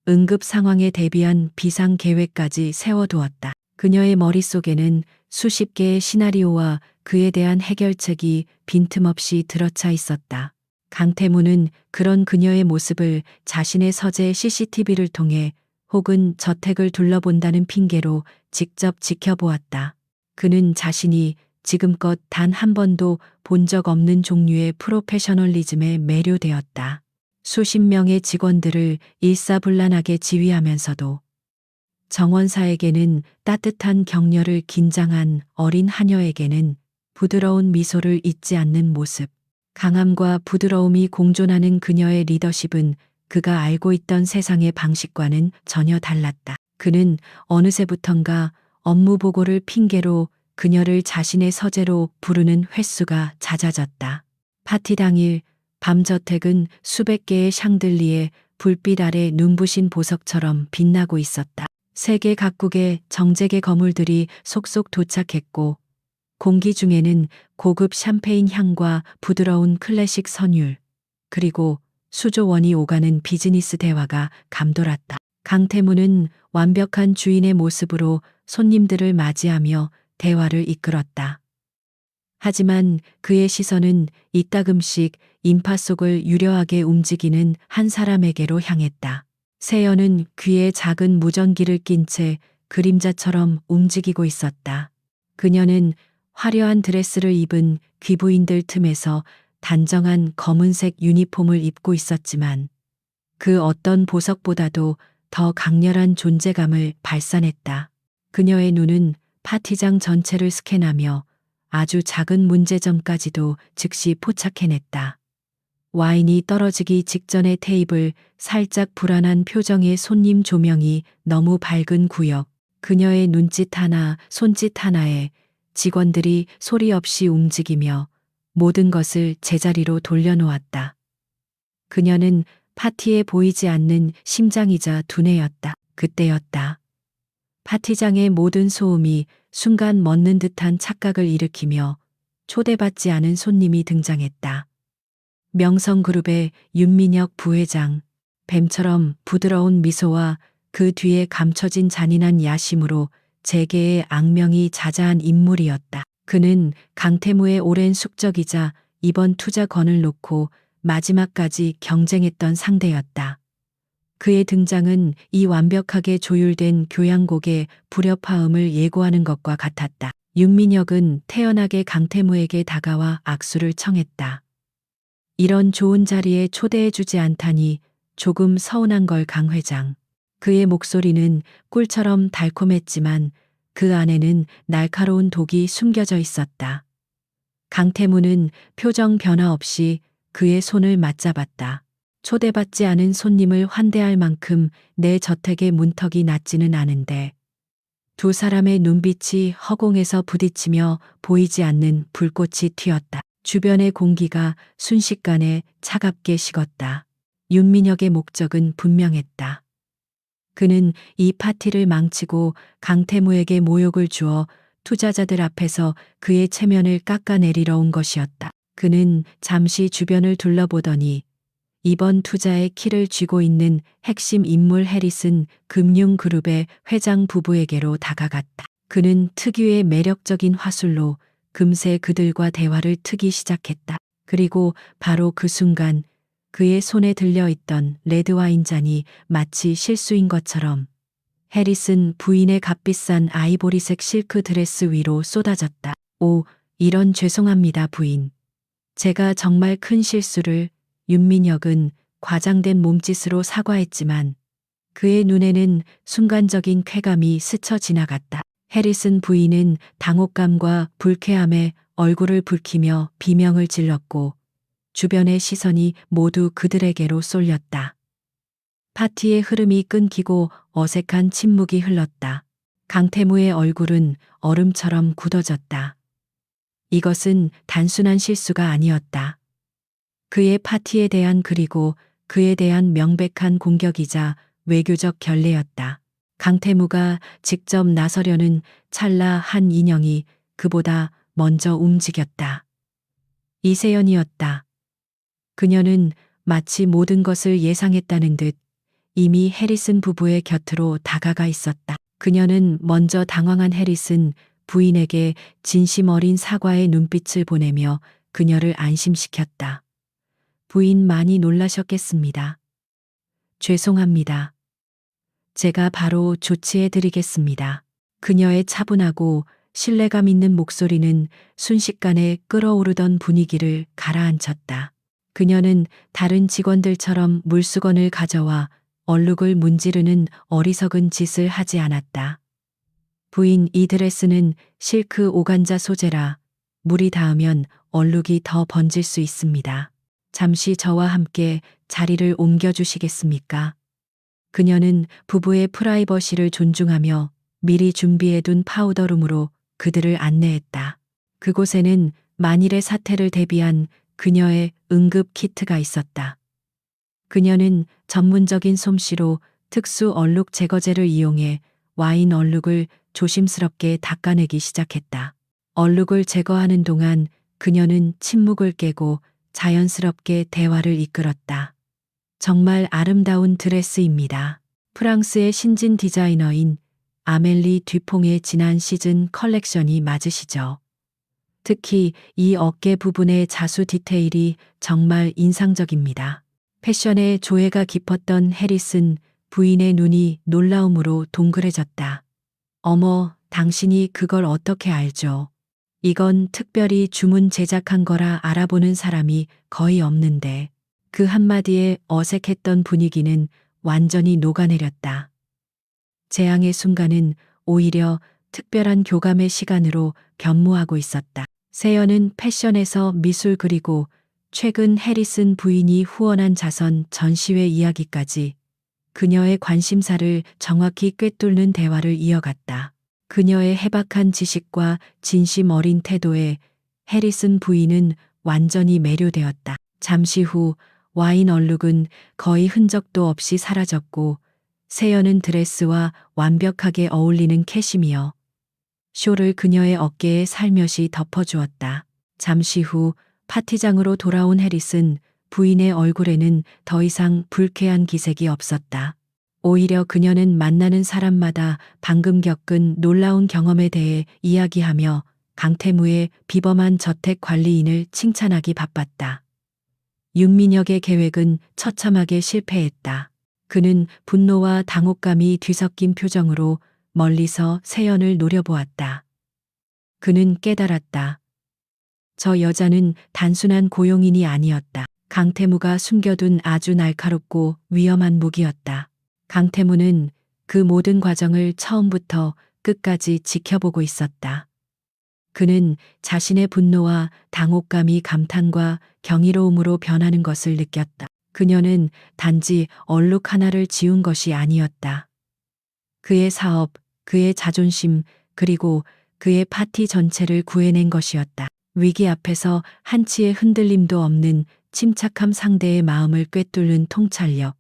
응급 상황에 대비한 비상 계획까지 세워두었다. 그녀의 머릿속에는 수십 개의 시나리오와 그에 대한 해결책이 빈틈없이 들어차 있었다. 강태무는 그런 그녀의 모습을 자신의 서재 CCTV를 통해 혹은 저택을 둘러본다는 핑계로 직접 지켜보았다. 그는 자신이 지금껏 단 한 번도 본 적 없는 종류의 프로페셔널리즘에 매료되었다. 수십 명의 직원들을 일사불란하게 지휘하면서도 정원사에게는 따뜻한 격려를 긴장한 어린 하녀에게는 부드러운 미소를 잊지 않는 모습. 강함과 부드러움이 공존하는 그녀의 리더십은 그가 알고 있던 세상의 방식과는 전혀 달랐다. 그는 어느새부턴가 업무 보고를 핑계로 그녀를 자신의 서재로 부르는 횟수가 잦아졌다. 파티 당일 밤 저택은 수백 개의 샹들리에 불빛 아래 눈부신 보석처럼 빛나고 있었다. 세계 각국의 정제계 거물들이 속속 도착했고 공기 중에는 고급 샴페인 향과 부드러운 클래식 선율 그리고 수조원이 오가는 비즈니스 대화가 감돌았다. 강태무는 완벽한 주인의 모습으로 손님들을 맞이하며 대화를 이끌었다. 하지만 그의 시선은 이따금씩 인파 속을 유려하게 움직이는 한 사람에게로 향했다. 세연은 귀에 작은 무전기를 낀 채 그림자처럼 움직이고 있었다. 그녀는 화려한 드레스를 입은 귀부인들 틈에서 단정한 검은색 유니폼을 입고 있었지만 그 어떤 보석보다도 더 강렬한 존재감을 발산했다. 그녀의 눈은 파티장 전체를 스캔하며 아주 작은 문제점까지도 즉시 포착해냈다. 와인이 떨어지기 직전의 테이블, 살짝 불안한 표정의 손님 조명이 너무 밝은 구역, 그녀의 눈짓 하나, 손짓 하나에 직원들이 소리 없이 움직이며 모든 것을 제자리로 돌려놓았다. 그녀는 파티에 보이지 않는 심장이자 두뇌였다. 그때였다. 파티장의 모든 소음이 순간 멎는 듯한 착각을 일으키며 초대받지 않은 손님이 등장했다. 명성그룹의 윤민혁 부회장, 뱀처럼 부드러운 미소와 그 뒤에 감춰진 잔인한 야심으로 재계의 악명이 자자한 인물이었다. 그는 강태무의 오랜 숙적이자 이번 투자건을 놓고 마지막까지 경쟁했던 상대였다. 그의 등장은 이 완벽하게 조율된 교향곡의 불협화음을 예고하는 것과 같았다. 윤민혁은 태연하게 강태무에게 다가와 악수를 청했다. 이런 좋은 자리에 초대해주지 않다니 조금 서운한 걸 강 회장. 그의 목소리는 꿀처럼 달콤했지만 그 안에는 날카로운 독이 숨겨져 있었다. 강태무는 표정 변화 없이 그의 손을 맞잡았다. 초대받지 않은 손님을 환대할 만큼 내 저택의 문턱이 낮지는 않은데 두 사람의 눈빛이 허공에서 부딪히며 보이지 않는 불꽃이 튀었다. 주변의 공기가 순식간에 차갑게 식었다. 윤민혁의 목적은 분명했다. 그는 이 파티를 망치고 강태무에게 모욕을 주어 투자자들 앞에서 그의 체면을 깎아내리러 온 것이었다. 그는 잠시 주변을 둘러보더니 이번 투자의 키를 쥐고 있는 핵심 인물 해리슨 금융그룹의 회장 부부에게로 다가갔다. 그는 특유의 매력적인 화술로 금세 그들과 대화를 트기 시작했다. 그리고 바로 그 순간 그의 손에 들려있던 레드와인 잔이 마치 실수인 것처럼 해리슨 부인의 값비싼 아이보리색 실크 드레스 위로 쏟아졌다. 오, 이런 죄송합니다 부인. 제가 정말 큰 실수를. 윤민혁은 과장된 몸짓으로 사과했지만 그의 눈에는 순간적인 쾌감이 스쳐 지나갔다. 해리슨 부인은 당혹감과 불쾌함에 얼굴을 붉히며 비명을 질렀고 주변의 시선이 모두 그들에게로 쏠렸다. 파티의 흐름이 끊기고 어색한 침묵이 흘렀다. 강태무의 얼굴은 얼음처럼 굳어졌다. 이것은 단순한 실수가 아니었다. 그의 파티에 대한 그리고 그에 대한 명백한 공격이자 외교적 결례였다. 강태무가 직접 나서려는 찰나 한 인형이 그보다 먼저 움직였다. 이세연이었다. 그녀는 마치 모든 것을 예상했다는 듯 이미 해리슨 부부의 곁으로 다가가 있었다. 그녀는 먼저 당황한 해리슨 부인에게 진심 어린 사과의 눈빛을 보내며 그녀를 안심시켰다. 부인 많이 놀라셨겠습니다. 죄송합니다. 제가 바로 조치해 드리겠습니다. 그녀의 차분하고 신뢰감 있는 목소리는 순식간에 끓어오르던 분위기를 가라앉혔다. 그녀는 다른 직원들처럼 물수건을 가져와 얼룩을 문지르는 어리석은 짓을 하지 않았다. 부인, 이 드레스는 실크 오간자 소재라 물이 닿으면 얼룩이 더 번질 수 있습니다. 잠시 저와 함께 자리를 옮겨주시겠습니까? 그녀는 부부의 프라이버시를 존중하며 미리 준비해둔 파우더룸으로 그들을 안내했다. 그곳에는 만일의 사태를 대비한 그녀의 응급 키트가 있었다. 그녀는 전문적인 솜씨로 특수 얼룩 제거제를 이용해 와인 얼룩을 조심스럽게 닦아내기 시작했다. 얼룩을 제거하는 동안 그녀는 침묵을 깨고 자연스럽게 대화를 이끌었다. 정말 아름다운 드레스입니다. 프랑스의 신진 디자이너인 아멜리 듀퐁의 지난 시즌 컬렉션이 맞으시죠? 특히 이 어깨 부분의 자수 디테일이 정말 인상적입니다. 패션에 조예가 깊었던 해리슨 부인의 눈이 놀라움으로 동그래졌다. 어머, 당신이 그걸 어떻게 알죠? 이건 특별히 주문 제작한 거라 알아보는 사람이 거의 없는데 그 한마디에 어색했던 분위기는 완전히 녹아내렸다. 재앙의 순간은 오히려 특별한 교감의 시간으로 변모하고 있었다. 세연은 패션에서 미술 그리고 최근 해리슨 부인이 후원한 자선 전시회 이야기까지 그녀의 관심사를 정확히 꿰뚫는 대화를 이어갔다. 그녀의 해박한 지식과 진심 어린 태도에 해리슨 부인은 완전히 매료되었다. 잠시 후 와인 얼룩은 거의 흔적도 없이 사라졌고 세연은 드레스와 완벽하게 어울리는 캐시미어 쇼를 그녀의 어깨에 살며시 덮어주었다. 잠시 후 파티장으로 돌아온 해리슨 부인의 얼굴에는 더 이상 불쾌한 기색이 없었다. 오히려 그녀는 만나는 사람마다 방금 겪은 놀라운 경험에 대해 이야기하며 강태무의 비범한 저택 관리인을 칭찬하기 바빴다. 윤민혁의 계획은 처참하게 실패했다. 그는 분노와 당혹감이 뒤섞인 표정으로 멀리서 세연을 노려보았다. 그는 깨달았다. 저 여자는 단순한 고용인이 아니었다. 강태무가 숨겨둔 아주 날카롭고 위험한 무기였다. 강태무는 그 모든 과정을 처음부터 끝까지 지켜보고 있었다. 그는 자신의 분노와 당혹감이 감탄과 경이로움으로 변하는 것을 느꼈다. 그녀는 단지 얼룩 하나를 지운 것이 아니었다. 그의 사업, 그의 자존심, 그리고 그의 파티 전체를 구해낸 것이었다. 위기 앞에서 한치의 흔들림도 없는 침착함, 상대의 마음을 꿰뚫는 통찰력,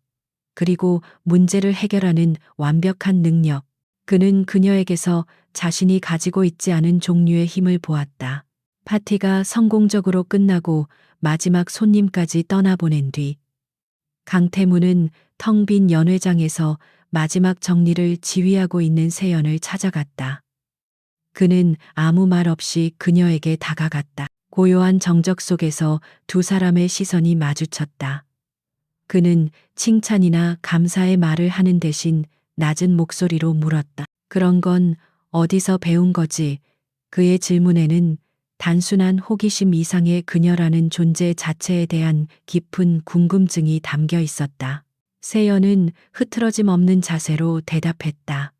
그리고 문제를 해결하는 완벽한 능력. 그는 그녀에게서 자신이 가지고 있지 않은 종류의 힘을 보았다. 파티가 성공적으로 끝나고 마지막 손님까지 떠나보낸 뒤 강태무는 텅 빈 연회장에서 마지막 정리를 지휘하고 있는 세연을 찾아갔다. 그는 아무 말 없이 그녀에게 다가갔다. 고요한 정적 속에서 두 사람의 시선이 마주쳤다. 그는 칭찬이나 감사의 말을 하는 대신 낮은 목소리로 물었다. 그런 건 어디서 배운 거지? 그의 질문에는 단순한 호기심 이상의 그녀라는 존재 자체에 대한 깊은 궁금증이 담겨 있었다. 세연은 흐트러짐 없는 자세로 대답했다.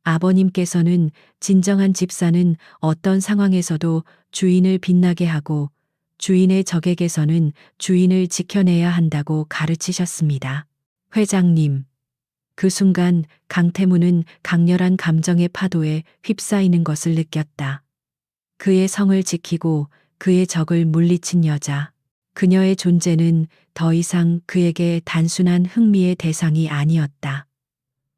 아버님께서는 진정한 집사는 어떤 상황에서도 주인을 빛나게 하고 주인의 적에게서는 주인을 지켜내야 한다고 가르치셨습니다. 회장님. 그 순간 강태무는 강렬한 감정의 파도에 휩싸이는 것을 느꼈다. 그의 성을 지키고 그의 적을 물리친 여자. 그녀의 존재는 더 이상 그에게 단순한 흥미의 대상이 아니었다.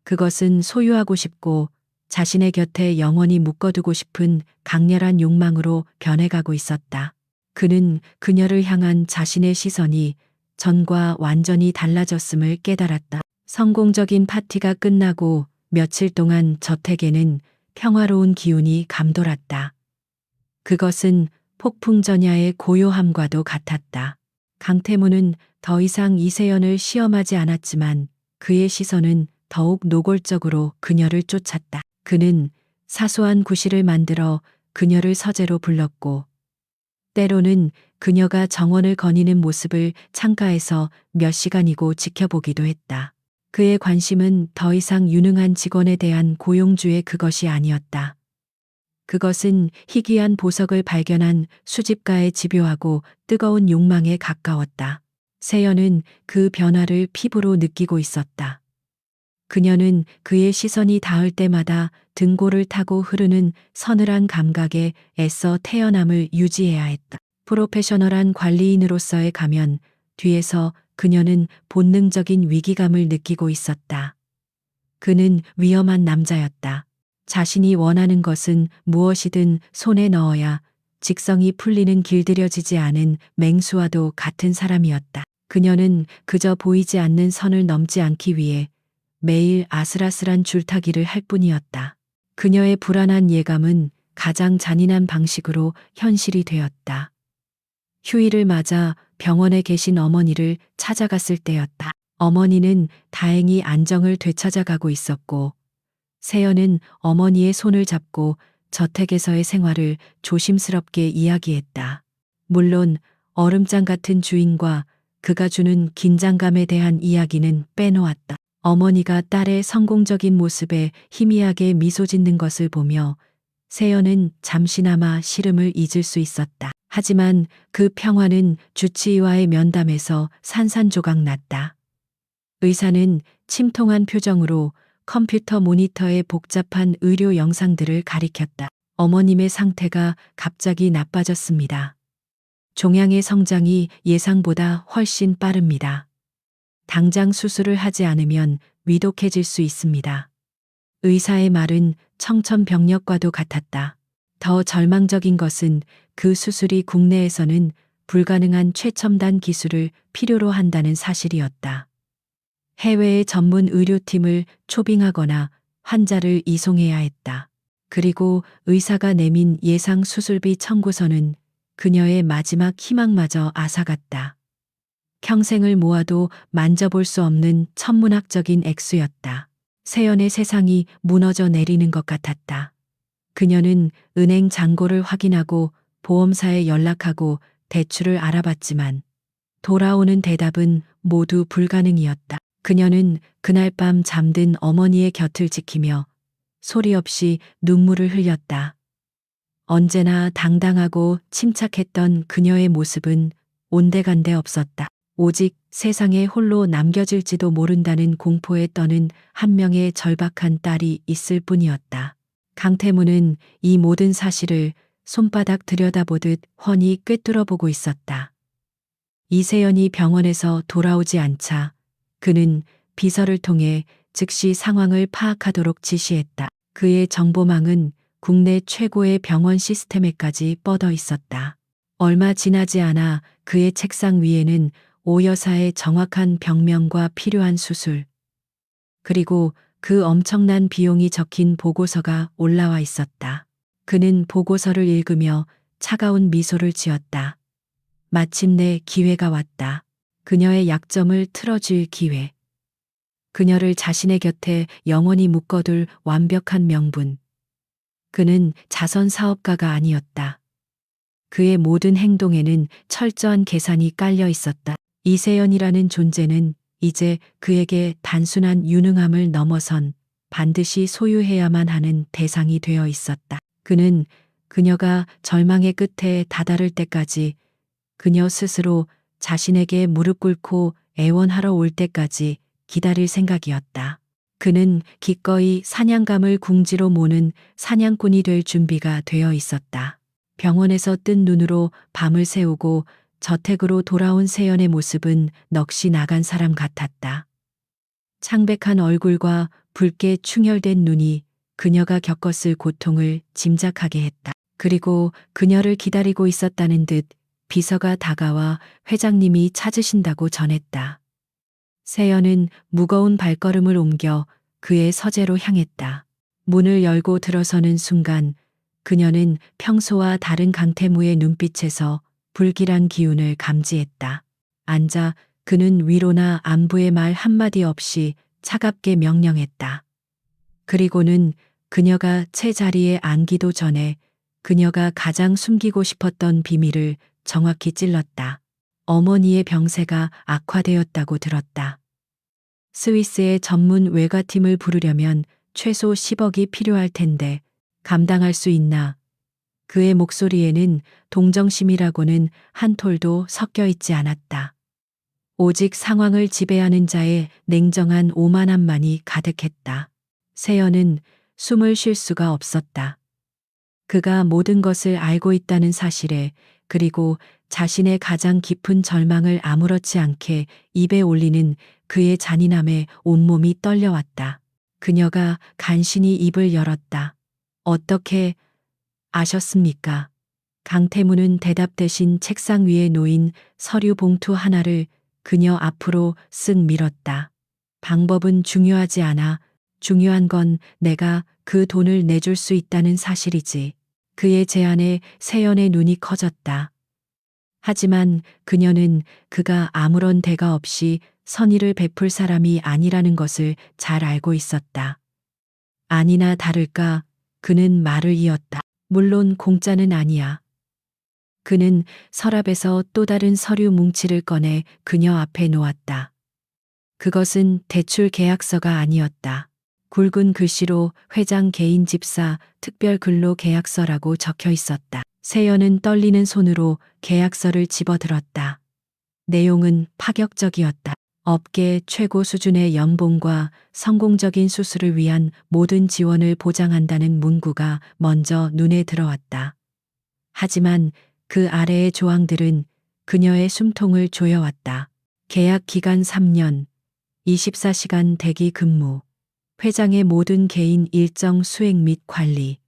그것은 소유하고 싶고 자신의 곁에 영원히 묶어두고 싶은 강렬한 욕망으로 변해가고 있었다. 그는 그녀를 향한 자신의 시선이 전과 완전히 달라졌음을 깨달았다. 성공적인 파티가 끝나고 며칠 동안 저택에는 평화로운 기운이 감돌았다. 그것은 폭풍전야의 고요함과도 같았다. 강태무는 더 이상 이세연을 시험하지 않았지만 그의 시선은 더욱 노골적으로 그녀를 쫓았다. 그는 사소한 구실을 만들어 그녀를 서재로 불렀고 때로는 그녀가 정원을 거니는 모습을 창가에서 몇 시간이고 지켜보기도 했다. 그의 관심은 더 이상 유능한 직원에 대한 고용주의 그것이 아니었다. 그것은 희귀한 보석을 발견한 수집가의 집요하고 뜨거운 욕망에 가까웠다. 세연은 그 변화를 피부로 느끼고 있었다. 그녀는 그의 시선이 닿을 때마다 등골을 타고 흐르는 서늘한 감각에 애써 태연함을 유지해야 했다. 프로페셔널한 관리인으로서의 가면 뒤에서 그녀는 본능적인 위기감을 느끼고 있었다. 그는 위험한 남자였다. 자신이 원하는 것은 무엇이든 손에 넣어야 직성이 풀리는 길들여지지 않은 맹수와도 같은 사람이었다. 그녀는 그저 보이지 않는 선을 넘지 않기 위해 매일 아슬아슬한 줄타기를 할 뿐이었다. 그녀의 불안한 예감은 가장 잔인한 방식으로 현실이 되었다. 휴일을 맞아 병원에 계신 어머니를 찾아갔을 때였다. 어머니는 다행히 안정을 되찾아가고 있었고 세연은 어머니의 손을 잡고 저택에서의 생활을 조심스럽게 이야기했다. 물론 얼음장 같은 주인과 그가 주는 긴장감에 대한 이야기는 빼놓았다. 어머니가 딸의 성공적인 모습에 희미하게 미소 짓는 것을 보며 세연은 잠시나마 시름을 잊을 수 있었다. 하지만 그 평화는 주치의와의 면담에서 산산조각 났다. 의사는 침통한 표정으로 컴퓨터 모니터에 복잡한 의료 영상들을 가리켰다. 어머님의 상태가 갑자기 나빠졌습니다. 종양의 성장이 예상보다 훨씬 빠릅니다. 당장 수술을 하지 않으면 위독해질 수 있습니다. 의사의 말은 청천벽력과도 같았다. 더 절망적인 것은 그 수술이 국내에서는 불가능한 최첨단 기술을 필요로 한다는 사실이었다. 해외의 전문 의료팀을 초빙하거나 환자를 이송해야 했다. 그리고 의사가 내민 예상 수술비 청구서는 그녀의 마지막 희망마저 앗아갔다. 평생을 모아도 만져볼 수 없는 천문학적인 액수였다. 세연의 세상이 무너져 내리는 것 같았다. 그녀는 은행 잔고를 확인하고 보험사에 연락하고 대출을 알아봤지만 돌아오는 대답은 모두 불가능이었다. 그녀는 그날 밤 잠든 어머니의 곁을 지키며 소리 없이 눈물을 흘렸다. 언제나 당당하고 침착했던 그녀의 모습은 온데간데 없었다. 오직 세상에 홀로 남겨질지도 모른다는 공포에 떠는 한 명의 절박한 딸이 있을 뿐이었다. 강태무는 이 모든 사실을 손바닥 들여다보듯 훤히 꿰뚫어보고 있었다. 이세연이 병원에서 돌아오지 않자 그는 비서를 통해 즉시 상황을 파악하도록 지시했다. 그의 정보망은 국내 최고의 병원 시스템에까지 뻗어 있었다. 얼마 지나지 않아 그의 책상 위에는 오 여사의 정확한 병명과 필요한 수술, 그리고 그 엄청난 비용이 적힌 보고서가 올라와 있었다. 그는 보고서를 읽으며 차가운 미소를 지었다. 마침내 기회가 왔다. 그녀의 약점을 틀어줄 기회. 그녀를 자신의 곁에 영원히 묶어둘 완벽한 명분. 그는 자선 사업가가 아니었다. 그의 모든 행동에는 철저한 계산이 깔려 있었다. 이세연이라는 존재는 이제 그에게 단순한 유능함을 넘어선 반드시 소유해야만 하는 대상이 되어 있었다. 그는 그녀가 절망의 끝에 다다를 때까지, 그녀 스스로 자신에게 무릎 꿇고 애원하러 올 때까지 기다릴 생각이었다. 그는 기꺼이 사냥감을 궁지로 모는 사냥꾼이 될 준비가 되어 있었다. 병원에서 뜬 눈으로 밤을 새우고 저택으로 돌아온 세연의 모습은 넋이 나간 사람 같았다. 창백한 얼굴과 붉게 충혈된 눈이 그녀가 겪었을 고통을 짐작하게 했다. 그리고 그녀를 기다리고 있었다는 듯 비서가 다가와 회장님이 찾으신다고 전했다. 세연은 무거운 발걸음을 옮겨 그의 서재로 향했다. 문을 열고 들어서는 순간 그녀는 평소와 다른 강태무의 눈빛에서 불길한 기운을 감지했다. 앉아 그는 위로나 안부의 말 한마디 없이 차갑게 명령했다. 그리고는 그녀가 채 자리에 앉기도 전에 그녀가 가장 숨기고 싶었던 비밀을 정확히 찔렀다. 어머니의 병세가 악화되었다고 들었다. 스위스의 전문 외과팀을 부르려면 최소 10억이 필요할 텐데 감당할 수 있나? 그의 목소리에는 동정심이라고는 한 톨도 섞여 있지 않았다. 오직 상황을 지배하는 자의 냉정한 오만함만이 가득했다. 세연은 숨을 쉴 수가 없었다. 그가 모든 것을 알고 있다는 사실에, 그리고 자신의 가장 깊은 절망을 아무렇지 않게 입에 올리는 그의 잔인함에 온몸이 떨려왔다. 그녀가 간신히 입을 열었다. 어떻게 아셨습니까? 강태무는 대답 대신 책상 위에 놓인 서류 봉투 하나를 그녀 앞으로 쓱 밀었다. 방법은 중요하지 않아. 중요한 건 내가 그 돈을 내줄 수 있다는 사실이지. 그의 제안에 세연의 눈이 커졌다. 하지만 그녀는 그가 아무런 대가 없이 선의를 베풀 사람이 아니라는 것을 잘 알고 있었다. 아니나 다를까 그는 말을 이었다. 물론 공짜는 아니야. 그는 서랍에서 또 다른 서류 뭉치를 꺼내 그녀 앞에 놓았다. 그것은 대출 계약서가 아니었다. 굵은 글씨로 회장 개인 집사 특별 근로 계약서라고 적혀 있었다. 세연은 떨리는 손으로 계약서를 집어들었다. 내용은 파격적이었다. 업계 최고 수준의 연봉과 성공적인 수술을 위한 모든 지원을 보장한다는 문구가 먼저 눈에 들어왔다. 하지만 그 아래의 조항들은 그녀의 숨통을 조여왔다. 계약 기간 3년, 24시간 대기 근무, 회장의 모든 개인 일정 수행 및 관리,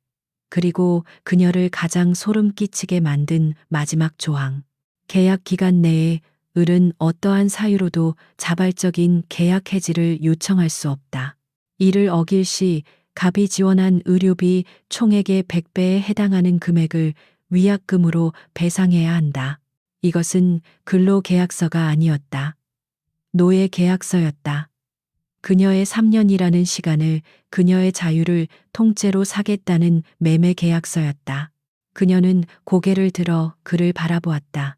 그리고 그녀를 가장 소름 끼치게 만든 마지막 조항. 계약 기간 내에 을은 어떠한 사유로도 자발적인 계약 해지를 요청할 수 없다. 이를 어길 시 갑이 지원한 의료비 총액의 100배에 해당하는 금액을 위약금으로 배상해야 한다. 이것은 근로계약서가 아니었다. 노예 계약서였다. 그녀의 3년이라는 시간을 그녀의 자유를 통째로 사겠다는 매매 계약서였다. 그녀는 고개를 들어 그를 바라보았다.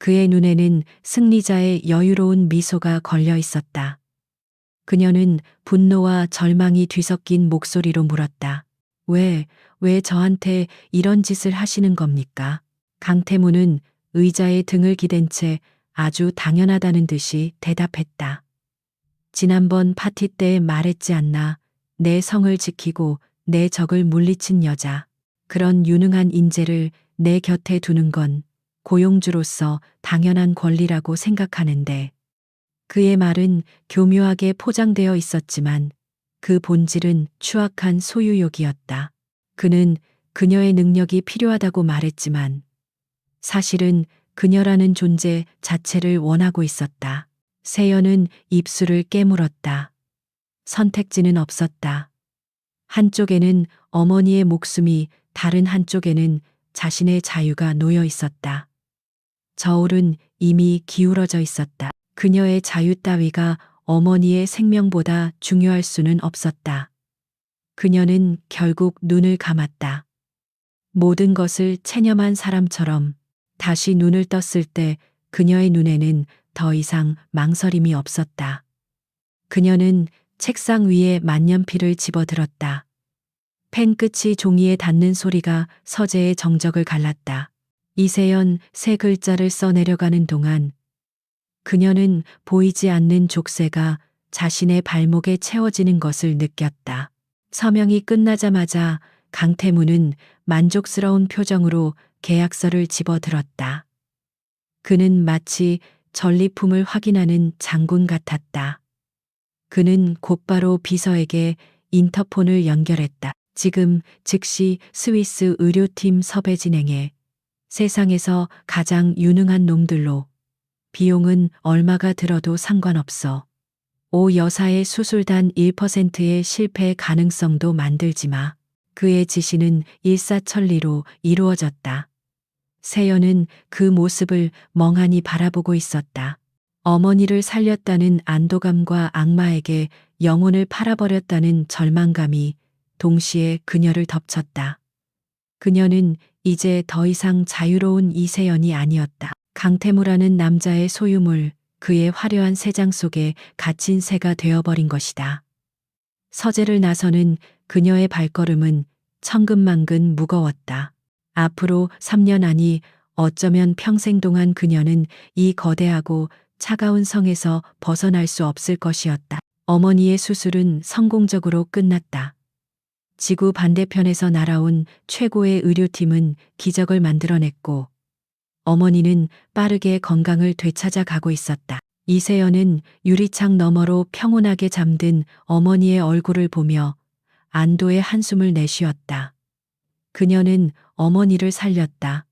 그의 눈에는 승리자의 여유로운 미소가 걸려 있었다. 그녀는 분노와 절망이 뒤섞인 목소리로 물었다. 왜 저한테 이런 짓을 하시는 겁니까? 강태무는 의자에 등을 기댄 채 아주 당연하다는 듯이 대답했다. 지난번 파티 때 말했지 않나. 내 성을 지키고 내 적을 물리친 여자. 그런 유능한 인재를 내 곁에 두는 건 고용주로서 당연한 권리라고 생각하는데. 그의 말은 교묘하게 포장되어 있었지만 그 본질은 추악한 소유욕이었다. 그는 그녀의 능력이 필요하다고 말했지만 사실은 그녀라는 존재 자체를 원하고 있었다. 세연은 입술을 깨물었다. 선택지는 없었다. 한쪽에는 어머니의 목숨이, 다른 한쪽에는 자신의 자유가 놓여 있었다. 저울은 이미 기울어져 있었다. 그녀의 자유 따위가 어머니의 생명보다 중요할 수는 없었다. 그녀는 결국 눈을 감았다. 모든 것을 체념한 사람처럼. 다시 눈을 떴을 때 그녀의 눈에는 더 이상 망설임이 없었다. 그녀는 책상 위에 만년필을 집어들었다. 펜 끝이 종이에 닿는 소리가 서재의 정적을 갈랐다. 이세연 세 글자를 써내려가는 동안 그녀는 보이지 않는 족쇄가 자신의 발목에 채워지는 것을 느꼈다. 서명이 끝나자마자 강태무는 만족스러운 표정으로 계약서를 집어들었다. 그는 마치 전리품을 확인하는 장군 같았다. 그는 곧바로 비서에게 인터폰을 연결했다. 지금 즉시 스위스 의료팀 섭외 진행해. 세상에서 가장 유능한 놈들로. 비용은 얼마가 들어도 상관없어. 오 여사의 수술단 1%의 실패 가능성도 만들지 마. 그의 지시는 일사천리로 이루어졌다. 세연은 그 모습을 멍하니 바라보고 있었다. 어머니를 살렸다는 안도감과 악마에게 영혼을 팔아버렸다는 절망감이 동시에 그녀를 덮쳤다. 그녀는 이제 더 이상 자유로운 이세연이 아니었다. 강태무라는 남자의 소유물, 그의 화려한 세장 속에 갇힌 새가 되어버린 것이다. 서재를 나서는 그녀의 발걸음은 천근만근 무거웠다. 앞으로 3년 아니 어쩌면 평생 동안 그녀는 이 거대하고 차가운 성에서 벗어날 수 없을 것이었다. 어머니의 수술은 성공적으로 끝났다. 지구 반대편에서 날아온 최고의 의료팀은 기적을 만들어냈고 어머니는 빠르게 건강을 되찾아 가고 있었다. 이세연은 유리창 너머로 평온하게 잠든 어머니의 얼굴을 보며 안도의 한숨을 내쉬었다. 그녀는 어머니를 살렸다.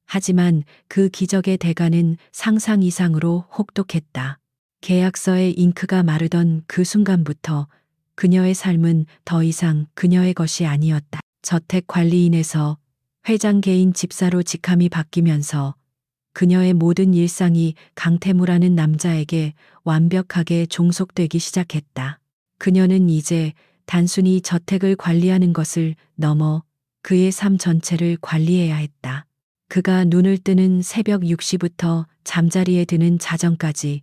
하지만 그 기적의 대가는 상상 이상으로 혹독했다. 계약서의 잉크가 마르던 그 순간부터 그녀의 삶은 더 이상 그녀의 것이 아니었다. 저택 관리인에서 회장 개인 집사로 직함이 바뀌면서 그녀의 모든 일상이 강태무라는 남자에게 완벽하게 종속되기 시작했다. 그녀는 이제 단순히 저택을 관리하는 것을 넘어 그의 삶 전체를 관리해야 했다. 그가 눈을 뜨는 새벽 6시부터 잠자리에 드는 자정까지,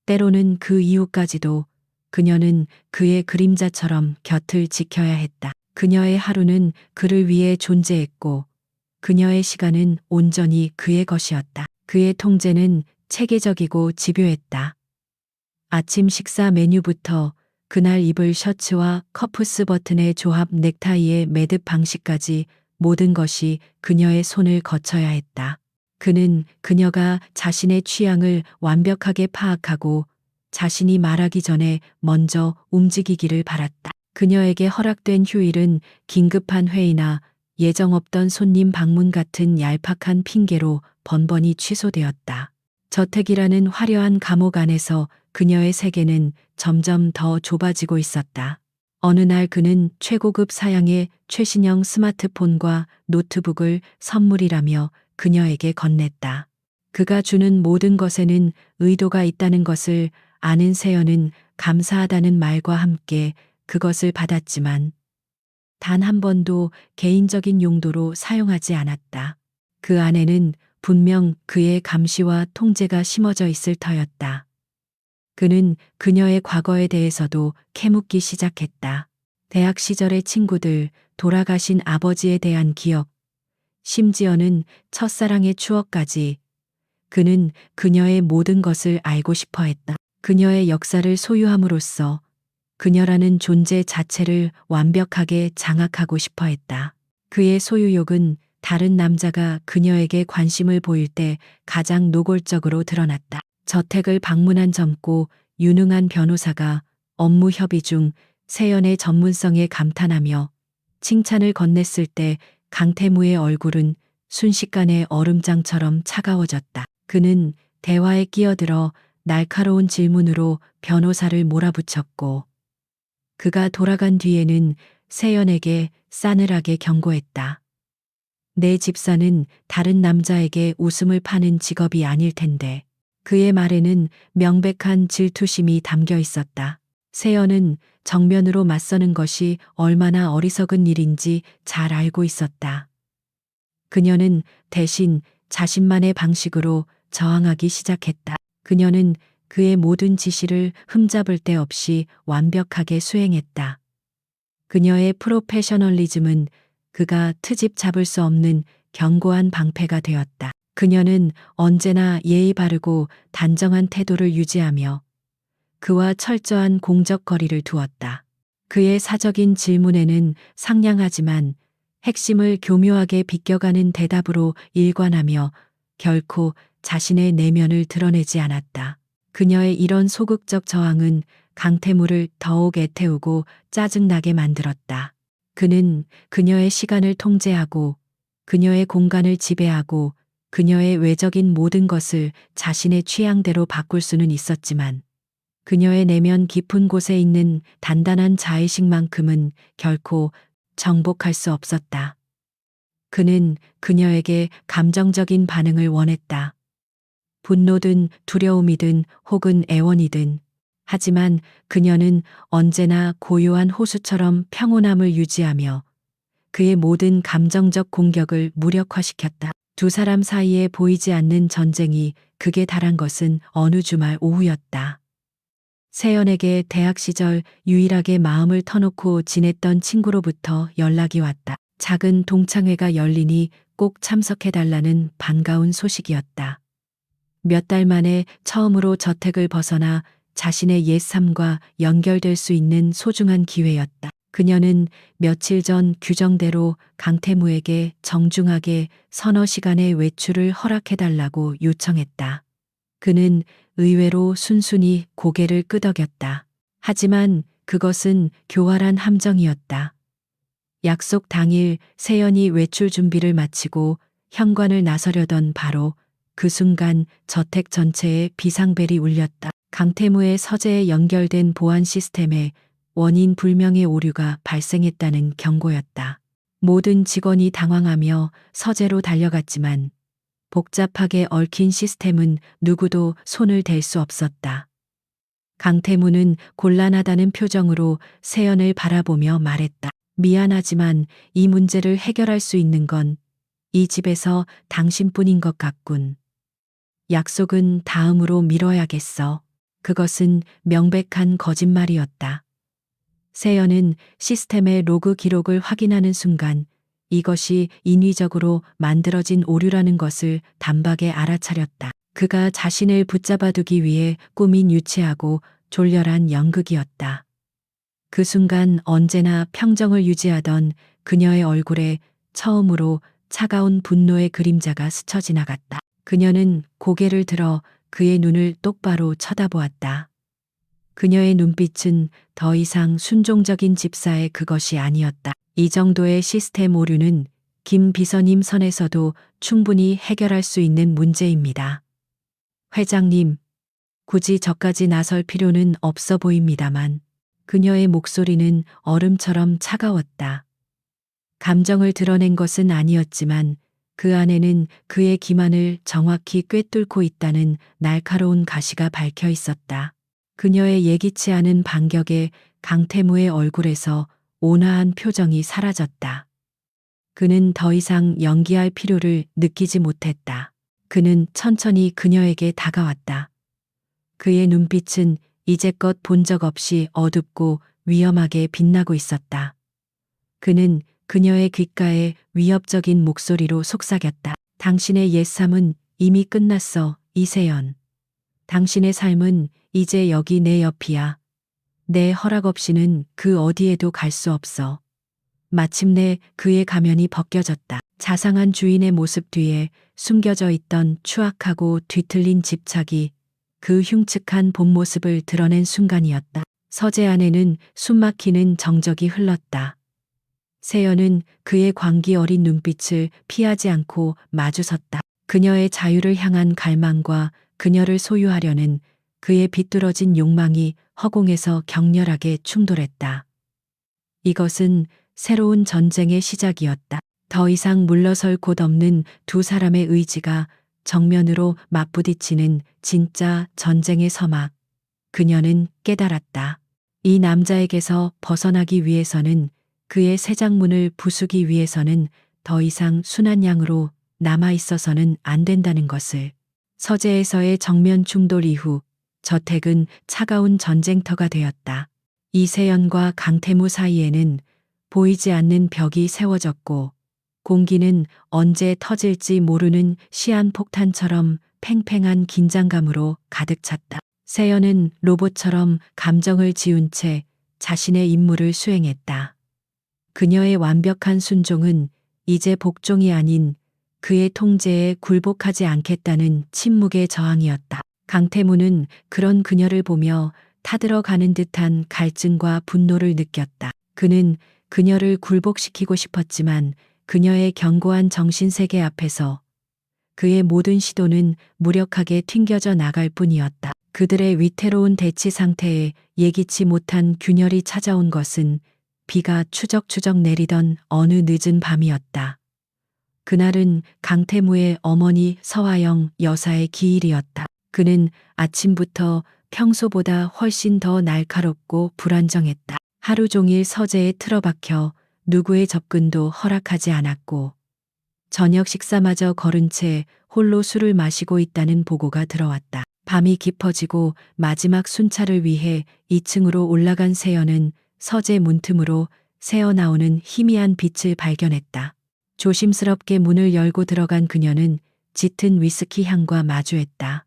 때로는 그 이후까지도 그녀는 그의 그림자처럼 곁을 지켜야 했다. 그녀의 하루는 그를 위해 존재했고 그녀의 시간은 온전히 그의 것이었다. 그의 통제는 체계적이고 집요했다. 아침 식사 메뉴부터 그날 입을 셔츠와 커프스 버튼의 조합, 넥타이의 매듭 방식까지 모든 것이 그녀의 손을 거쳐야 했다. 그는 그녀가 자신의 취향을 완벽하게 파악하고 자신이 말하기 전에 먼저 움직이기를 바랐다. 그녀에게 허락된 휴일은 긴급한 회의나 예정 없던 손님 방문 같은 얄팍한 핑계로 번번이 취소되었다. 저택이라는 화려한 감옥 안에서 그녀의 세계는 점점 더 좁아지고 있었다. 어느 날 그는 최고급 사양의 최신형 스마트폰과 노트북을 선물이라며 그녀에게 건넸다. 그가 주는 모든 것에는 의도가 있다는 것을 아는 세연은 감사하다는 말과 함께 그것을 받았지만 단 한 번도 개인적인 용도로 사용하지 않았다. 그 안에는 분명 그의 감시와 통제가 심어져 있을 터였다. 그는 그녀의 과거에 대해서도 캐묻기 시작했다. 대학 시절의 친구들, 돌아가신 아버지에 대한 기억, 심지어는 첫사랑의 추억까지 그는 그녀의 모든 것을 알고 싶어 했다. 그녀의 역사를 소유함으로써 그녀라는 존재 자체를 완벽하게 장악하고 싶어 했다. 그의 소유욕은 다른 남자가 그녀에게 관심을 보일 때 가장 노골적으로 드러났다. 저택을 방문한 젊고 유능한 변호사가 업무 협의 중 세연의 전문성에 감탄하며 칭찬을 건넸을 때 강태무의 얼굴은 순식간에 얼음장처럼 차가워졌다. 그는 대화에 끼어들어 날카로운 질문으로 변호사를 몰아붙였고 그가 돌아간 뒤에는 세연에게 싸늘하게 경고했다. 내 집사는 다른 남자에게 웃음을 파는 직업이 아닐 텐데. 그의 말에는 명백한 질투심이 담겨 있었다. 세연은 정면으로 맞서는 것이 얼마나 어리석은 일인지 잘 알고 있었다. 그녀는 대신 자신만의 방식으로 저항하기 시작했다. 그녀는 그의 모든 지시를 흠잡을 데 없이 완벽하게 수행했다. 그녀의 프로페셔널리즘은 그가 트집 잡을 수 없는 견고한 방패가 되었다. 그녀는 언제나 예의 바르고 단정한 태도를 유지하며 그와 철저한 공적 거리를 두었다. 그의 사적인 질문에는 상냥하지만 핵심을 교묘하게 비껴가는 대답으로 일관하며 결코 자신의 내면을 드러내지 않았다. 그녀의 이런 소극적 저항은 강태무를 더욱 애태우고 짜증나게 만들었다. 그는 그녀의 시간을 통제하고 그녀의 공간을 지배하고 그녀의 외적인 모든 것을 자신의 취향대로 바꿀 수는 있었지만 그녀의 내면 깊은 곳에 있는 단단한 자의식만큼은 결코 정복할 수 없었다. 그는 그녀에게 감정적인 반응을 원했다. 분노든 두려움이든 혹은 애원이든. 하지만 그녀는 언제나 고요한 호수처럼 평온함을 유지하며 그의 모든 감정적 공격을 무력화시켰다. 두 사람 사이에 보이지 않는 전쟁이 극에 달한 것은 어느 주말 오후였다. 세연에게 대학 시절 유일하게 마음을 터놓고 지냈던 친구로부터 연락이 왔다. 작은 동창회가 열리니 꼭 참석해달라는 반가운 소식이었다. 몇 달 만에 처음으로 저택을 벗어나 자신의 옛 삶과 연결될 수 있는 소중한 기회였다. 그녀는 며칠 전 규정대로 강태무에게 정중하게 서너 시간의 외출을 허락해달라고 요청했다. 그는 의외로 순순히 고개를 끄덕였다. 하지만 그것은 교활한 함정이었다. 약속 당일 세연이 외출 준비를 마치고 현관을 나서려던 바로 그 순간 저택 전체에 비상벨이 울렸다. 강태무의 서재에 연결된 보안 시스템에 원인 불명의 오류가 발생했다는 경고였다. 모든 직원이 당황하며 서재로 달려갔지만 복잡하게 얽힌 시스템은 누구도 손을 댈 수 없었다. 강태무는 곤란하다는 표정으로 세연을 바라보며 말했다. 미안하지만 이 문제를 해결할 수 있는 건 이 집에서 당신뿐인 것 같군. 약속은 다음으로 미뤄야겠어. 그것은 명백한 거짓말이었다. 세연은 시스템의 로그 기록을 확인하는 순간 이것이 인위적으로 만들어진 오류라는 것을 단박에 알아차렸다. 그가 자신을 붙잡아두기 위해 꾸민 유치하고 졸렬한 연극이었다. 그 순간 언제나 평정을 유지하던 그녀의 얼굴에 처음으로 차가운 분노의 그림자가 스쳐 지나갔다. 그녀는 고개를 들어 그의 눈을 똑바로 쳐다보았다. 그녀의 눈빛은 더 이상 순종적인 집사의 그것이 아니었다. 이 정도의 시스템 오류는 김 비서님 선에서도 충분히 해결할 수 있는 문제입니다. 회장님, 굳이 저까지 나설 필요는 없어 보입니다만. 그녀의 목소리는 얼음처럼 차가웠다. 감정을 드러낸 것은 아니었지만 그 안에는 그의 기만을 정확히 꿰뚫고 있다는 날카로운 가시가 박혀 있었다. 그녀의 예기치 않은 반격에 강태무의 얼굴에서 온화한 표정이 사라졌다. 그는 더 이상 연기할 필요를 느끼지 못했다. 그는 천천히 그녀에게 다가왔다. 그의 눈빛은 이제껏 본 적 없이 어둡고 위험하게 빛나고 있었다. 그는 그녀의 귓가에 위협적인 목소리로 속삭였다. 당신의 옛삶은 이미 끝났어, 이세연. 당신의 삶은 이제 여기 내 옆이야. 내 허락 없이는 그 어디에도 갈 수 없어. 마침내 그의 가면이 벗겨졌다. 자상한 주인의 모습 뒤에 숨겨져 있던 추악하고 뒤틀린 집착이 그 흉측한 본 모습을 드러낸 순간이었다. 서재 안에는 숨막히는 정적이 흘렀다. 세연은 그의 광기 어린 눈빛을 피하지 않고 마주섰다. 그녀의 자유를 향한 갈망과 그녀를 소유하려는 그의 비뚤어진 욕망이 허공에서 격렬하게 충돌했다. 이것은 새로운 전쟁의 시작이었다. 더 이상 물러설 곳 없는 두 사람의 의지가 정면으로 맞부딪히는 진짜 전쟁의 서막. 그녀는 깨달았다. 이 남자에게서 벗어나기 위해서는, 그의 새 장문을 부수기 위해서는 더 이상 순한 양으로 남아 있어서는 안 된다는 것을. 서재에서의 정면 충돌 이후 저택은 차가운 전쟁터가 되었다. 이세연과 강태무 사이에는 보이지 않는 벽이 세워졌고 공기는 언제 터질지 모르는 시한폭탄처럼 팽팽한 긴장감으로 가득 찼다. 세연은 로봇처럼 감정을 지운 채 자신의 임무를 수행했다. 그녀의 완벽한 순종은 이제 복종이 아닌 그의 통제에 굴복하지 않겠다는 침묵의 저항이었다. 강태무는 그런 그녀를 보며 타들어가는 듯한 갈증과 분노를 느꼈다. 그는 그녀를 굴복시키고 싶었지만 그녀의 견고한 정신세계 앞에서 그의 모든 시도는 무력하게 튕겨져 나갈 뿐이었다. 그들의 위태로운 대치 상태에 예기치 못한 균열이 찾아온 것은 비가 추적추적 내리던 어느 늦은 밤이었다. 그날은 강태무의 어머니 서화영 여사의 기일이었다. 그는 아침부터 평소보다 훨씬 더 날카롭고 불안정했다. 하루 종일 서재에 틀어박혀 누구의 접근도 허락하지 않았고 저녁 식사마저 거른 채 홀로 술을 마시고 있다는 보고가 들어왔다. 밤이 깊어지고 마지막 순찰을 위해 2층으로 올라간 세연은 서재 문틈으로 새어나오는 희미한 빛을 발견했다. 조심스럽게 문을 열고 들어간 그녀는 짙은 위스키 향과 마주했다.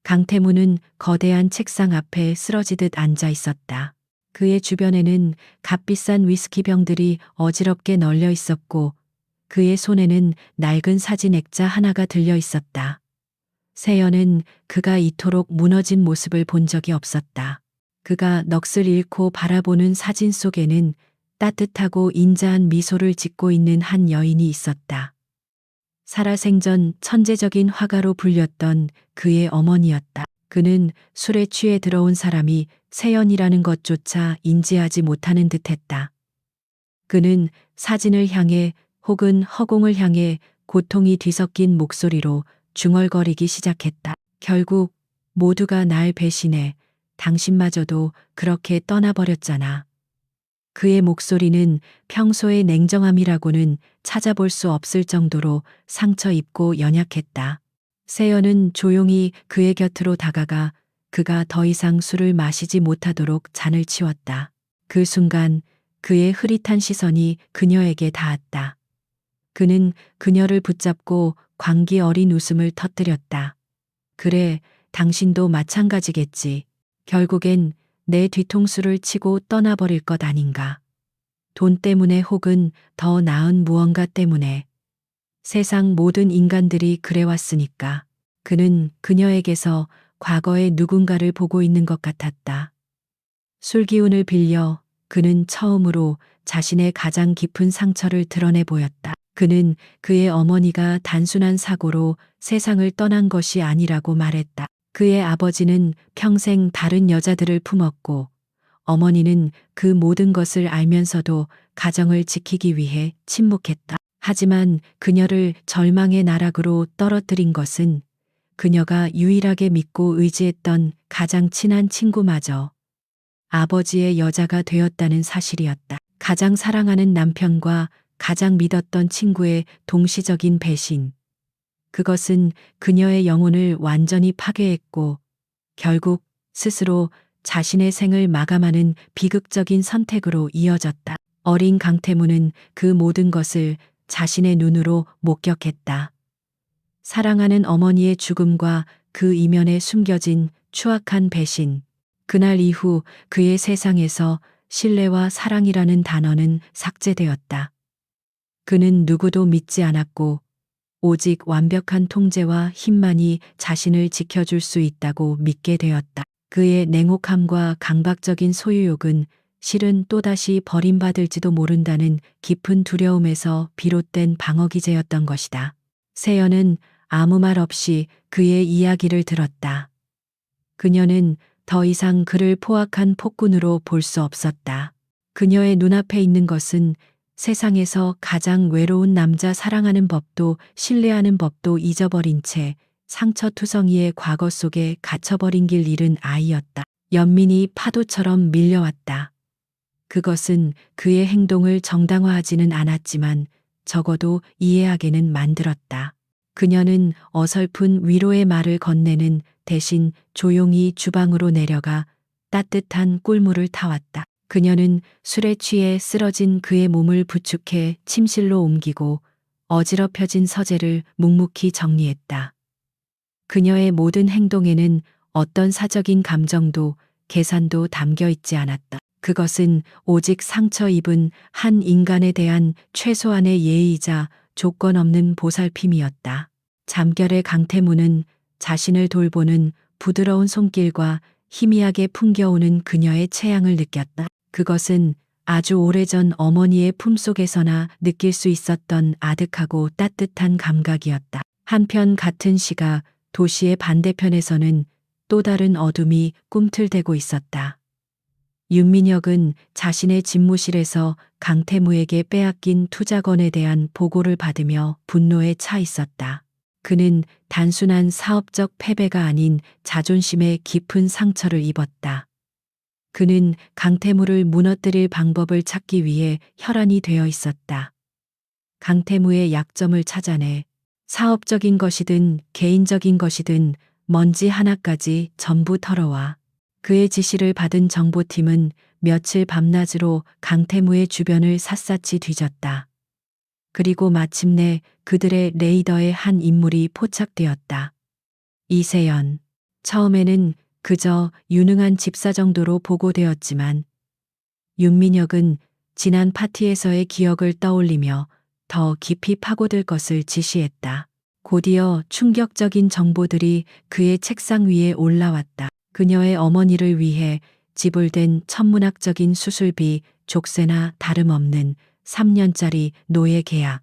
강태무는 거대한 책상 앞에 쓰러지듯 앉아 있었다. 그의 주변에는 값비싼 위스키 병들이 어지럽게 널려 있었고 그의 손에는 낡은 사진 액자 하나가 들려 있었다. 세연은 그가 이토록 무너진 모습을 본 적이 없었다. 그가 넋을 잃고 바라보는 사진 속에는 따뜻하고 인자한 미소를 짓고 있는 한 여인이 있었다. 살아생전 천재적인 화가로 불렸던 그의 어머니였다. 그는 술에 취해 들어온 사람이 세연이라는 것조차 인지하지 못하는 듯했다. 그는 사진을 향해 혹은 허공을 향해 고통이 뒤섞인 목소리로 중얼거리기 시작했다. 결국 모두가 날 배신해 당신마저도 그렇게 떠나버렸잖아. 그의 목소리는 평소의 냉정함이라고는 찾아볼 수 없을 정도로 상처 입고 연약했다. 세연은 조용히 그의 곁으로 다가가 그가 더 이상 술을 마시지 못하도록 잔을 치웠다. 그 순간 그의 흐릿한 시선이 그녀에게 닿았다. 그는 그녀를 붙잡고 광기 어린 웃음을 터뜨렸다. 그래, 당신도 마찬가지겠지. 결국엔 내 뒤통수를 치고 떠나버릴 것 아닌가. 돈 때문에 혹은 더 나은 무언가 때문에. 세상 모든 인간들이 그래왔으니까. 그는 그녀에게서 과거의 누군가를 보고 있는 것 같았다. 술기운을 빌려 그는 처음으로 자신의 가장 깊은 상처를 드러내 보였다. 그는 그의 어머니가 단순한 사고로 세상을 떠난 것이 아니라고 말했다. 그의 아버지는 평생 다른 여자들을 품었고 어머니는 그 모든 것을 알면서도 가정을 지키기 위해 침묵했다. 하지만 그녀를 절망의 나락으로 떨어뜨린 것은 그녀가 유일하게 믿고 의지했던 가장 친한 친구마저 아버지의 여자가 되었다는 사실이었다. 가장 사랑하는 남편과 가장 믿었던 친구의 동시적인 배신. 그것은 그녀의 영혼을 완전히 파괴했고 결국 스스로 자신의 생을 마감하는 비극적인 선택으로 이어졌다. 어린 강태무는 그 모든 것을 자신의 눈으로 목격했다. 사랑하는 어머니의 죽음과 그 이면에 숨겨진 추악한 배신. 그날 이후 그의 세상에서 신뢰와 사랑이라는 단어는 삭제되었다. 그는 누구도 믿지 않았고 오직 완벽한 통제와 힘만이 자신을 지켜줄 수 있다고 믿게 되었다. 그의 냉혹함과 강박적인 소유욕은 실은 또다시 버림받을지도 모른다는 깊은 두려움에서 비롯된 방어기제였던 것이다. 세연은 아무 말 없이 그의 이야기를 들었다. 그녀는 더 이상 그를 포악한 폭군으로 볼 수 없었다. 그녀의 눈앞에 있는 것은 세상에서 가장 외로운 남자 사랑하는 법도 신뢰하는 법도 잊어버린 채 상처투성이의 과거 속에 갇혀버린 길 잃은 아이였다. 연민이 파도처럼 밀려왔다. 그것은 그의 행동을 정당화하지는 않았지만 적어도 이해하게는 만들었다. 그녀는 어설픈 위로의 말을 건네는 대신 조용히 주방으로 내려가 따뜻한 꿀물을 타왔다. 그녀는 술에 취해 쓰러진 그의 몸을 부축해 침실로 옮기고 어지럽혀진 서재를 묵묵히 정리했다. 그녀의 모든 행동에는 어떤 사적인 감정도 계산도 담겨 있지 않았다. 그것은 오직 상처 입은 한 인간에 대한 최소한의 예의이자 조건 없는 보살핌이었다. 잠결의 강태무는 자신을 돌보는 부드러운 손길과 희미하게 풍겨오는 그녀의 체향을 느꼈다. 그것은 아주 오래전 어머니의 품속에서나 느낄 수 있었던 아득하고 따뜻한 감각이었다. 한편 같은 시각 도시의 반대편에서는 또 다른 어둠이 꿈틀대고 있었다. 윤민혁은 자신의 집무실에서 강태무에게 빼앗긴 투자건에 대한 보고를 받으며 분노에 차 있었다. 그는 단순한 사업적 패배가 아닌 자존심의 깊은 상처를 입었다. 그는 강태무를 무너뜨릴 방법을 찾기 위해 혈안이 되어 있었다. 강태무의 약점을 찾아내 사업적인 것이든 개인적인 것이든 먼지 하나까지 전부 털어와. 그의 지시를 받은 정보팀은 며칠 밤낮으로 강태무의 주변을 샅샅이 뒤졌다. 그리고 마침내 그들의 레이더에 한 인물이 포착되었다. 이세연. 처음에는 그저 유능한 집사 정도로 보고되었지만 윤민혁은 지난 파티에서의 기억을 떠올리며 더 깊이 파고들 것을 지시했다. 곧이어 충격적인 정보들이 그의 책상 위에 올라왔다. 그녀의 어머니를 위해 지불된 천문학적인 수술비, 족쇄나 다름없는 3년짜리 노예 계약.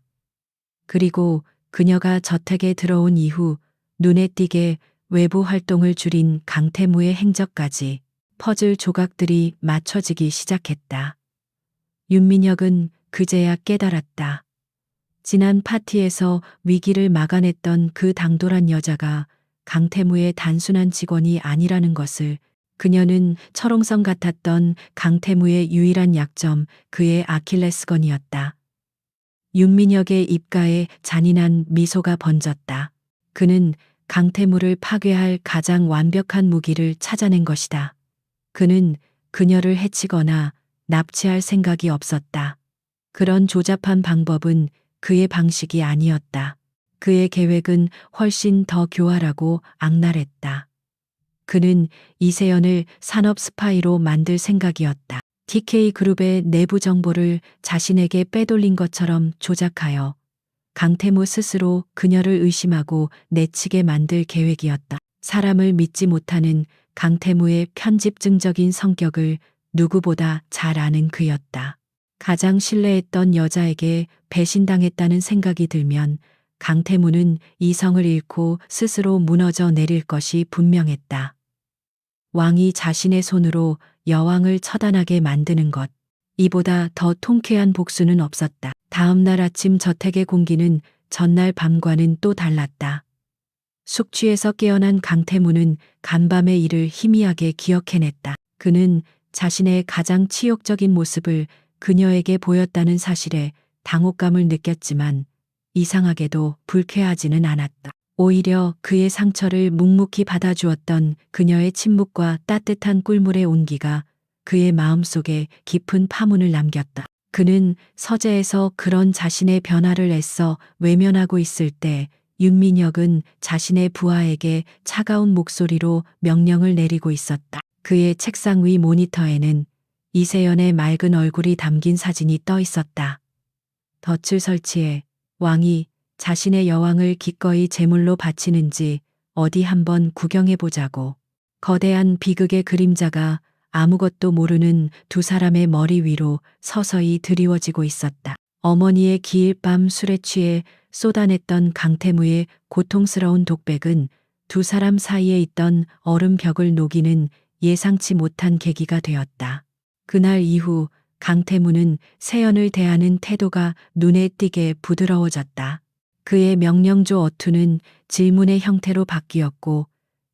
그리고 그녀가 저택에 들어온 이후 눈에 띄게 외부 활동을 줄인 강태무의 행적까지 퍼즐 조각들이 맞춰지기 시작했다. 윤민혁은 그제야 깨달았다. 지난 파티에서 위기를 막아냈던 그 당돌한 여자가 강태무의 단순한 직원이 아니라는 것을. 그녀는 철옹성 같았던 강태무의 유일한 약점, 그의 아킬레스건이었다. 윤민혁의 입가에 잔인한 미소가 번졌다. 그는 강태무를 파괴할 가장 완벽한 무기를 찾아낸 것이다. 그는 그녀를 해치거나 납치할 생각이 없었다. 그런 조잡한 방법은 그의 방식이 아니었다. 그의 계획은 훨씬 더 교활하고 악랄했다. 그는 이세연을 산업 스파이로 만들 생각이었다. TK그룹의 내부 정보를 자신에게 빼돌린 것처럼 조작하여 강태무 스스로 그녀를 의심하고 내치게 만들 계획이었다. 사람을 믿지 못하는 강태무의 편집증적인 성격을 누구보다 잘 아는 그였다. 가장 신뢰했던 여자에게 배신당했다는 생각이 들면 강태무는 이성을 잃고 스스로 무너져 내릴 것이 분명했다. 왕이 자신의 손으로 여왕을 처단하게 만드는 것. 이보다 더 통쾌한 복수는 없었다. 다음 날 아침 저택의 공기는 전날 밤과는 또 달랐다. 숙취에서 깨어난 강태무는 간밤의 일을 희미하게 기억해냈다. 그는 자신의 가장 치욕적인 모습을 그녀에게 보였다는 사실에 당혹감을 느꼈지만 이상하게도 불쾌하지는 않았다. 오히려 그의 상처를 묵묵히 받아주었던 그녀의 침묵과 따뜻한 꿀물의 온기가 그의 마음속에 깊은 파문을 남겼다. 그는 서재에서 그런 자신의 변화를 애써 외면하고 있을 때 윤민혁은 자신의 부하에게 차가운 목소리로 명령을 내리고 있었다. 그의 책상 위 모니터에는 이세연의 맑은 얼굴이 담긴 사진이 떠 있었다. 덫을 설치해 왕이 자신의 여왕을 기꺼이 제물로 바치는지 어디 한번 구경해 보자고. 거대한 비극의 그림자가 아무것도 모르는 두 사람의 머리 위로 서서히 드리워지고 있었다. 어머니의 기일 밤 술에 취해 쏟아냈던 강태무의 고통스러운 독백은 두 사람 사이에 있던 얼음벽을 녹이는 예상치 못한 계기가 되었다. 그날 이후 강태무는 세연을 대하는 태도가 눈에 띄게 부드러워졌다. 그의 명령조 어투는 질문의 형태로 바뀌었고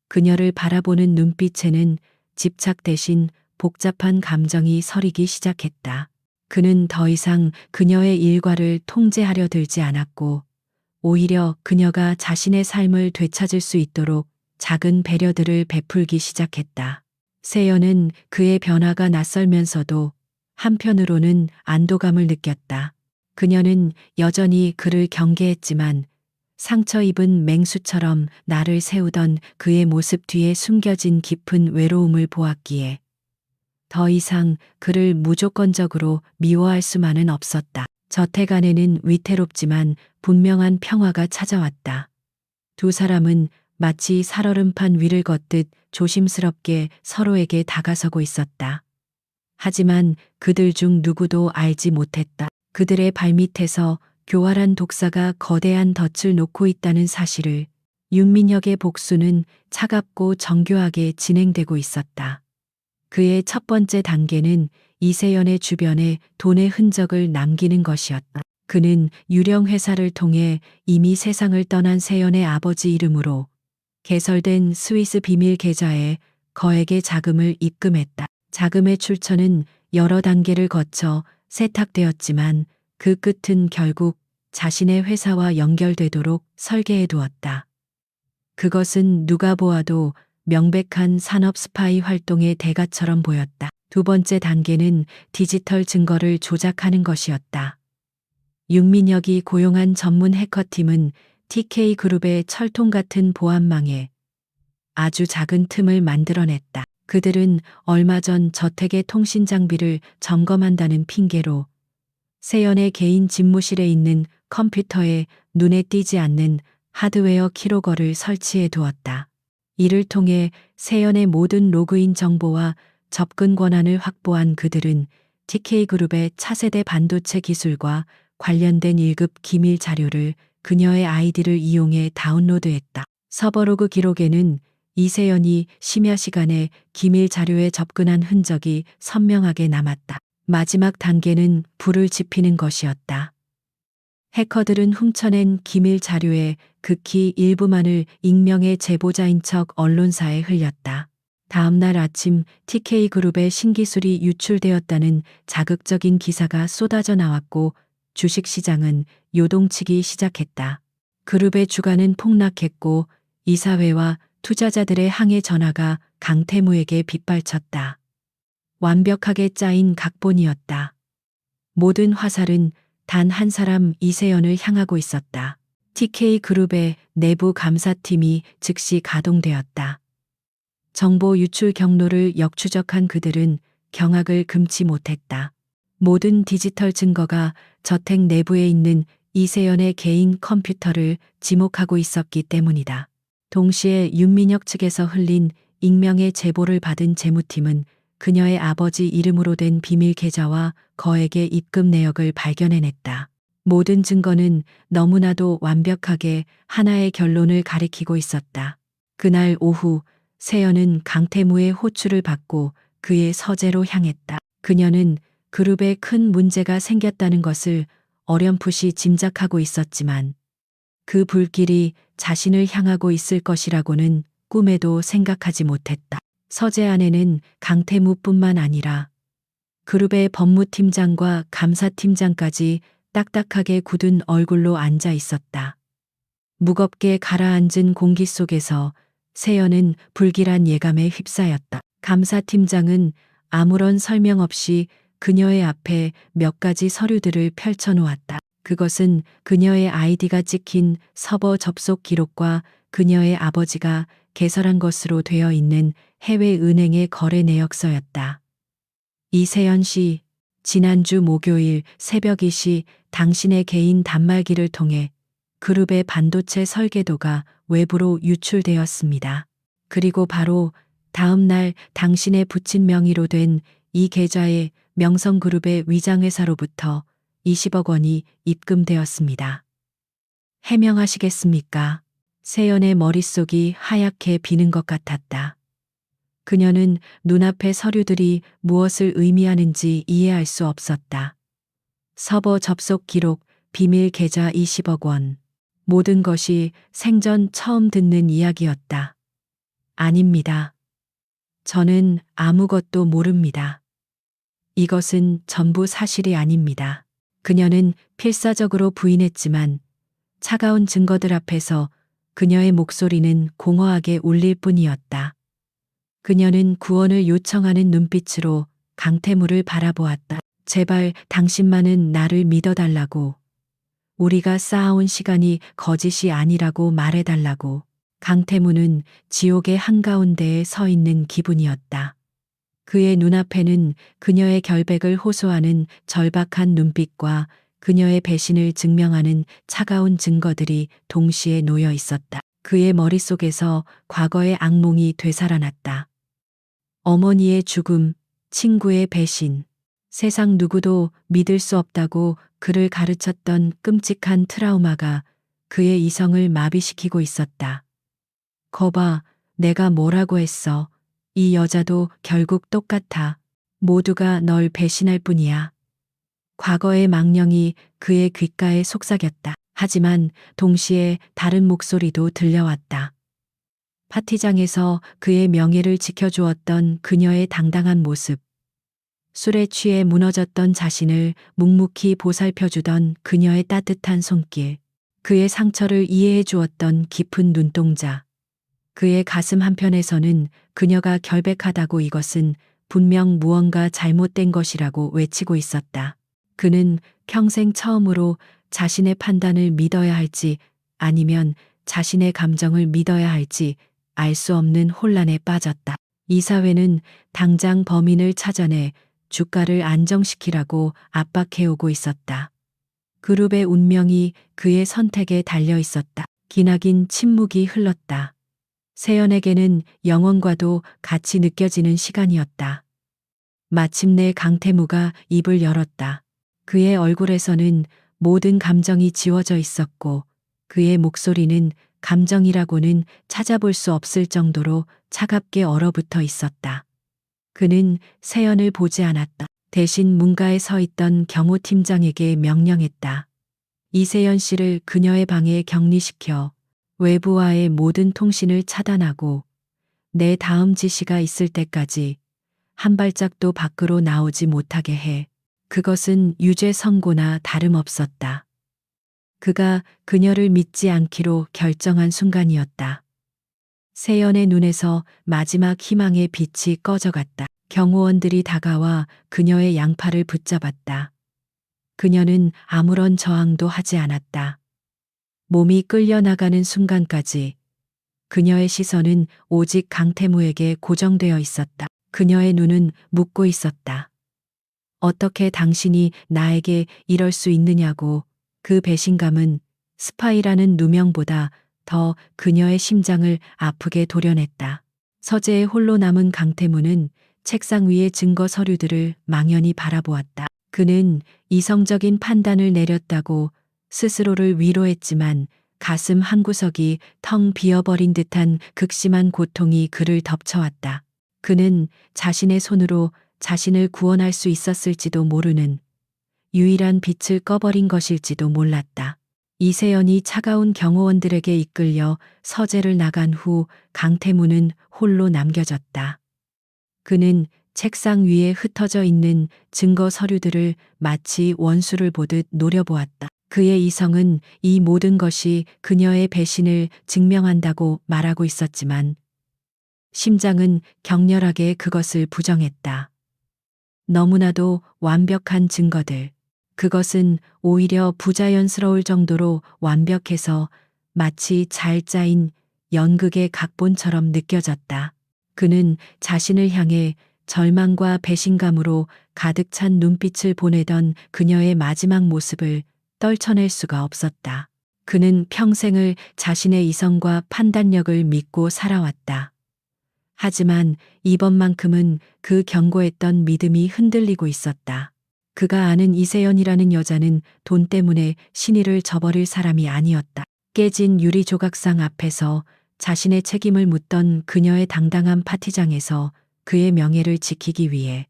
그녀를 바라보는 눈빛에는 집착 대신 복잡한 감정이 서리기 시작했다. 그는 더 이상 그녀의 일과를 통제하려 들지 않았고 오히려 그녀가 자신의 삶을 되찾을 수 있도록 작은 배려들을 베풀기 시작했다. 세연은 그의 변화가 낯설면서도 한편으로는 안도감을 느꼈다. 그녀는 여전히 그를 경계했지만 상처 입은 맹수처럼 나를 세우던 그의 모습 뒤에 숨겨진 깊은 외로움을 보았기에 더 이상 그를 무조건적으로 미워할 수만은 없었다. 저택 안에는 위태롭지만 분명한 평화가 찾아왔다. 두 사람은 마치 살얼음판 위를 걷듯 조심스럽게 서로에게 다가서고 있었다. 하지만 그들 중 누구도 알지 못했다. 그들의 발밑에서 교활한 독사가 거대한 덫을 놓고 있다는 사실을. 윤민혁의 복수는 차갑고 정교하게 진행되고 있었다. 그의 첫 번째 단계는 이세연의 주변에 돈의 흔적을 남기는 것이었다. 그는 유령 회사를 통해 이미 세상을 떠난 세연의 아버지 이름으로 개설된 스위스 비밀 계좌에 거액의 자금을 입금했다. 자금의 출처는 여러 단계를 거쳐 세탁되었지만 그 끝은 결국 자신의 회사와 연결되도록 설계해 두었다. 그것은 누가 보아도 명백한 산업 스파이 활동의 대가처럼 보였다. 두 번째 단계는 디지털 증거를 조작하는 것이었다. 윤민혁이 고용한 전문 해커팀은 TK그룹의 철통 같은 보안망에 아주 작은 틈을 만들어냈다. 그들은 얼마 전 저택의 통신 장비를 점검한다는 핑계로 세연의 개인 집무실에 있는 컴퓨터에 눈에 띄지 않는 하드웨어 키로거를 설치해 두었다. 이를 통해 세연의 모든 로그인 정보와 접근 권한을 확보한 그들은 TK그룹의 차세대 반도체 기술과 관련된 1급 기밀 자료를 그녀의 아이디를 이용해 다운로드했다. 서버로그 기록에는 이세연이 심야 시간에 기밀 자료에 접근한 흔적이 선명하게 남았다. 마지막 단계는 불을 지피는 것이었다. 해커들은 훔쳐낸 기밀 자료의 극히 일부만을 익명의 제보자인 척 언론사에 흘렸다. 다음 날 아침 TK그룹의 신기술이 유출되었다는 자극적인 기사가 쏟아져 나왔고 주식시장은 요동치기 시작했다. 그룹의 주가는 폭락했고 이사회와 투자자들의 항해 전화가 강태무에게 빗발쳤다. 완벽하게 짜인 각본이었다. 모든 화살은 단 한 사람 이세연을 향하고 있었다. TK그룹의 내부 감사팀이 즉시 가동되었다. 정보 유출 경로를 역추적한 그들은 경악을 금치 못했다. 모든 디지털 증거가 저택 내부에 있는 이세연의 개인 컴퓨터를 지목하고 있었기 때문이다. 동시에 윤민혁 측에서 흘린 익명의 제보를 받은 재무팀은 그녀의 아버지 이름으로 된 비밀 계좌와 거액의 입금 내역을 발견해냈다. 모든 증거는 너무나도 완벽하게 하나의 결론을 가리키고 있었다. 그날 오후 세연은 강태무의 호출을 받고 그의 서재로 향했다. 그녀는 그룹에 큰 문제가 생겼다는 것을 어렴풋이 짐작하고 있었지만 그 불길이 자신을 향하고 있을 것이라고는 꿈에도 생각하지 못했다. 서재 안에는 강태무뿐만 아니라 그룹의 법무팀장과 감사팀장까지 딱딱하게 굳은 얼굴로 앉아 있었다. 무겁게 가라앉은 공기 속에서 세연은 불길한 예감에 휩싸였다. 감사팀장은 아무런 설명 없이 그녀의 앞에 몇 가지 서류들을 펼쳐놓았다. 그것은 그녀의 아이디가 찍힌 서버 접속 기록과 그녀의 아버지가 개설한 것으로 되어 있는 해외 은행의 거래 내역서였다. 이세연 씨, 지난주 목요일 새벽 2시 당신의 개인 단말기를 통해 그룹의 반도체 설계도가 외부로 유출되었습니다. 그리고 바로 다음 날 당신의 부친 명의로 된 이 계좌에 명성그룹의 위장회사로부터 20억 원이 입금되었습니다. 해명하시겠습니까? 세연의 머릿속이 하얗게 비는 것 같았다. 그녀는 눈앞의 서류들이 무엇을 의미하는지 이해할 수 없었다. 서버 접속 기록, 비밀 계좌 20억 원. 모든 것이 생전 처음 듣는 이야기였다. 아닙니다. 저는 아무것도 모릅니다. 이것은 전부 사실이 아닙니다. 그녀는 필사적으로 부인했지만 차가운 증거들 앞에서 그녀의 목소리는 공허하게 울릴 뿐이었다. 그녀는 구원을 요청하는 눈빛으로 강태무를 바라보았다. 제발 당신만은 나를 믿어달라고. 우리가 쌓아온 시간이 거짓이 아니라고 말해달라고. 강태무는 지옥의 한가운데에 서 있는 기분이었다. 그의 눈앞에는 그녀의 결백을 호소하는 절박한 눈빛과 그녀의 배신을 증명하는 차가운 증거들이 동시에 놓여 있었다. 그의 머릿속에서 과거의 악몽이 되살아났다. 어머니의 죽음, 친구의 배신, 세상 누구도 믿을 수 없다고 그를 가르쳤던 끔찍한 트라우마가 그의 이성을 마비시키고 있었다. 거봐, 내가 뭐라고 했어. 이 여자도 결국 똑같아. 모두가 널 배신할 뿐이야. 과거의 망령이 그의 귓가에 속삭였다. 하지만 동시에 다른 목소리도 들려왔다. 파티장에서 그의 명예를 지켜주었던 그녀의 당당한 모습. 술에 취해 무너졌던 자신을 묵묵히 보살펴주던 그녀의 따뜻한 손길. 그의 상처를 이해해 주었던 깊은 눈동자. 그의 가슴 한편에서는 그녀가 결백하다고 이것은 분명 무언가 잘못된 것이라고 외치고 있었다. 그는 평생 처음으로 자신의 판단을 믿어야 할지 아니면 자신의 감정을 믿어야 할지 알 수 없는 혼란에 빠졌다. 이사회는 당장 범인을 찾아내 주가를 안정시키라고 압박해오고 있었다. 그룹의 운명이 그의 선택에 달려 있었다. 기나긴 침묵이 흘렀다. 세연에게는 영혼과도 같이 느껴지는 시간이었다. 마침내 강태무가 입을 열었다. 그의 얼굴에서는 모든 감정이 지워져 있었고 그의 목소리는 감정이라고는 찾아볼 수 없을 정도로 차갑게 얼어붙어 있었다. 그는 세연을 보지 않았다. 대신 문가에 서 있던 경호팀장에게 명령했다. 이세연 씨를 그녀의 방에 격리시켜 외부와의 모든 통신을 차단하고 내 다음 지시가 있을 때까지 한 발짝도 밖으로 나오지 못하게 해. 그것은 유죄 선고나 다름없었다. 그가 그녀를 믿지 않기로 결정한 순간이었다. 세연의 눈에서 마지막 희망의 빛이 꺼져갔다. 경호원들이 다가와 그녀의 양팔을 붙잡았다. 그녀는 아무런 저항도 하지 않았다. 몸이 끌려나가는 순간까지 그녀의 시선은 오직 강태무에게 고정되어 있었다. 그녀의 눈은 묻고 있었다. 어떻게 당신이 나에게 이럴 수 있느냐고. 그 배신감은 스파이라는 누명보다 더 그녀의 심장을 아프게 도려냈다. 서재에 홀로 남은 강태무는 책상 위의 증거 서류들을 망연히 바라보았다. 그는 이성적인 판단을 내렸다고 스스로를 위로했지만 가슴 한구석이 텅 비어버린 듯한 극심한 고통이 그를 덮쳐왔다. 그는 자신의 손으로 자신을 구원할 수 있었을지도 모르는 유일한 빛을 꺼버린 것일지도 몰랐다. 이세연이 차가운 경호원들에게 이끌려 서재를 나간 후 강태무는 홀로 남겨졌다. 그는 책상 위에 흩어져 있는 증거 서류들을 마치 원수를 보듯 노려보았다. 그의 이성은 이 모든 것이 그녀의 배신을 증명한다고 말하고 있었지만 심장은 격렬하게 그것을 부정했다. 너무나도 완벽한 증거들. 그것은 오히려 부자연스러울 정도로 완벽해서 마치 잘 짜인 연극의 각본처럼 느껴졌다. 그는 자신을 향해 절망과 배신감으로 가득 찬 눈빛을 보내던 그녀의 마지막 모습을 떨쳐낼 수가 없었다. 그는 평생을 자신의 이성과 판단력을 믿고 살아왔다. 하지만 이번만큼은 그 견고했던 믿음이 흔들리고 있었다. 그가 아는 이세연이라는 여자는 돈 때문에 신의를 저버릴 사람이 아니었다. 깨진 유리 조각상 앞에서 자신의 책임을 묻던 그녀의 당당한 파티장에서 그의 명예를 지키기 위해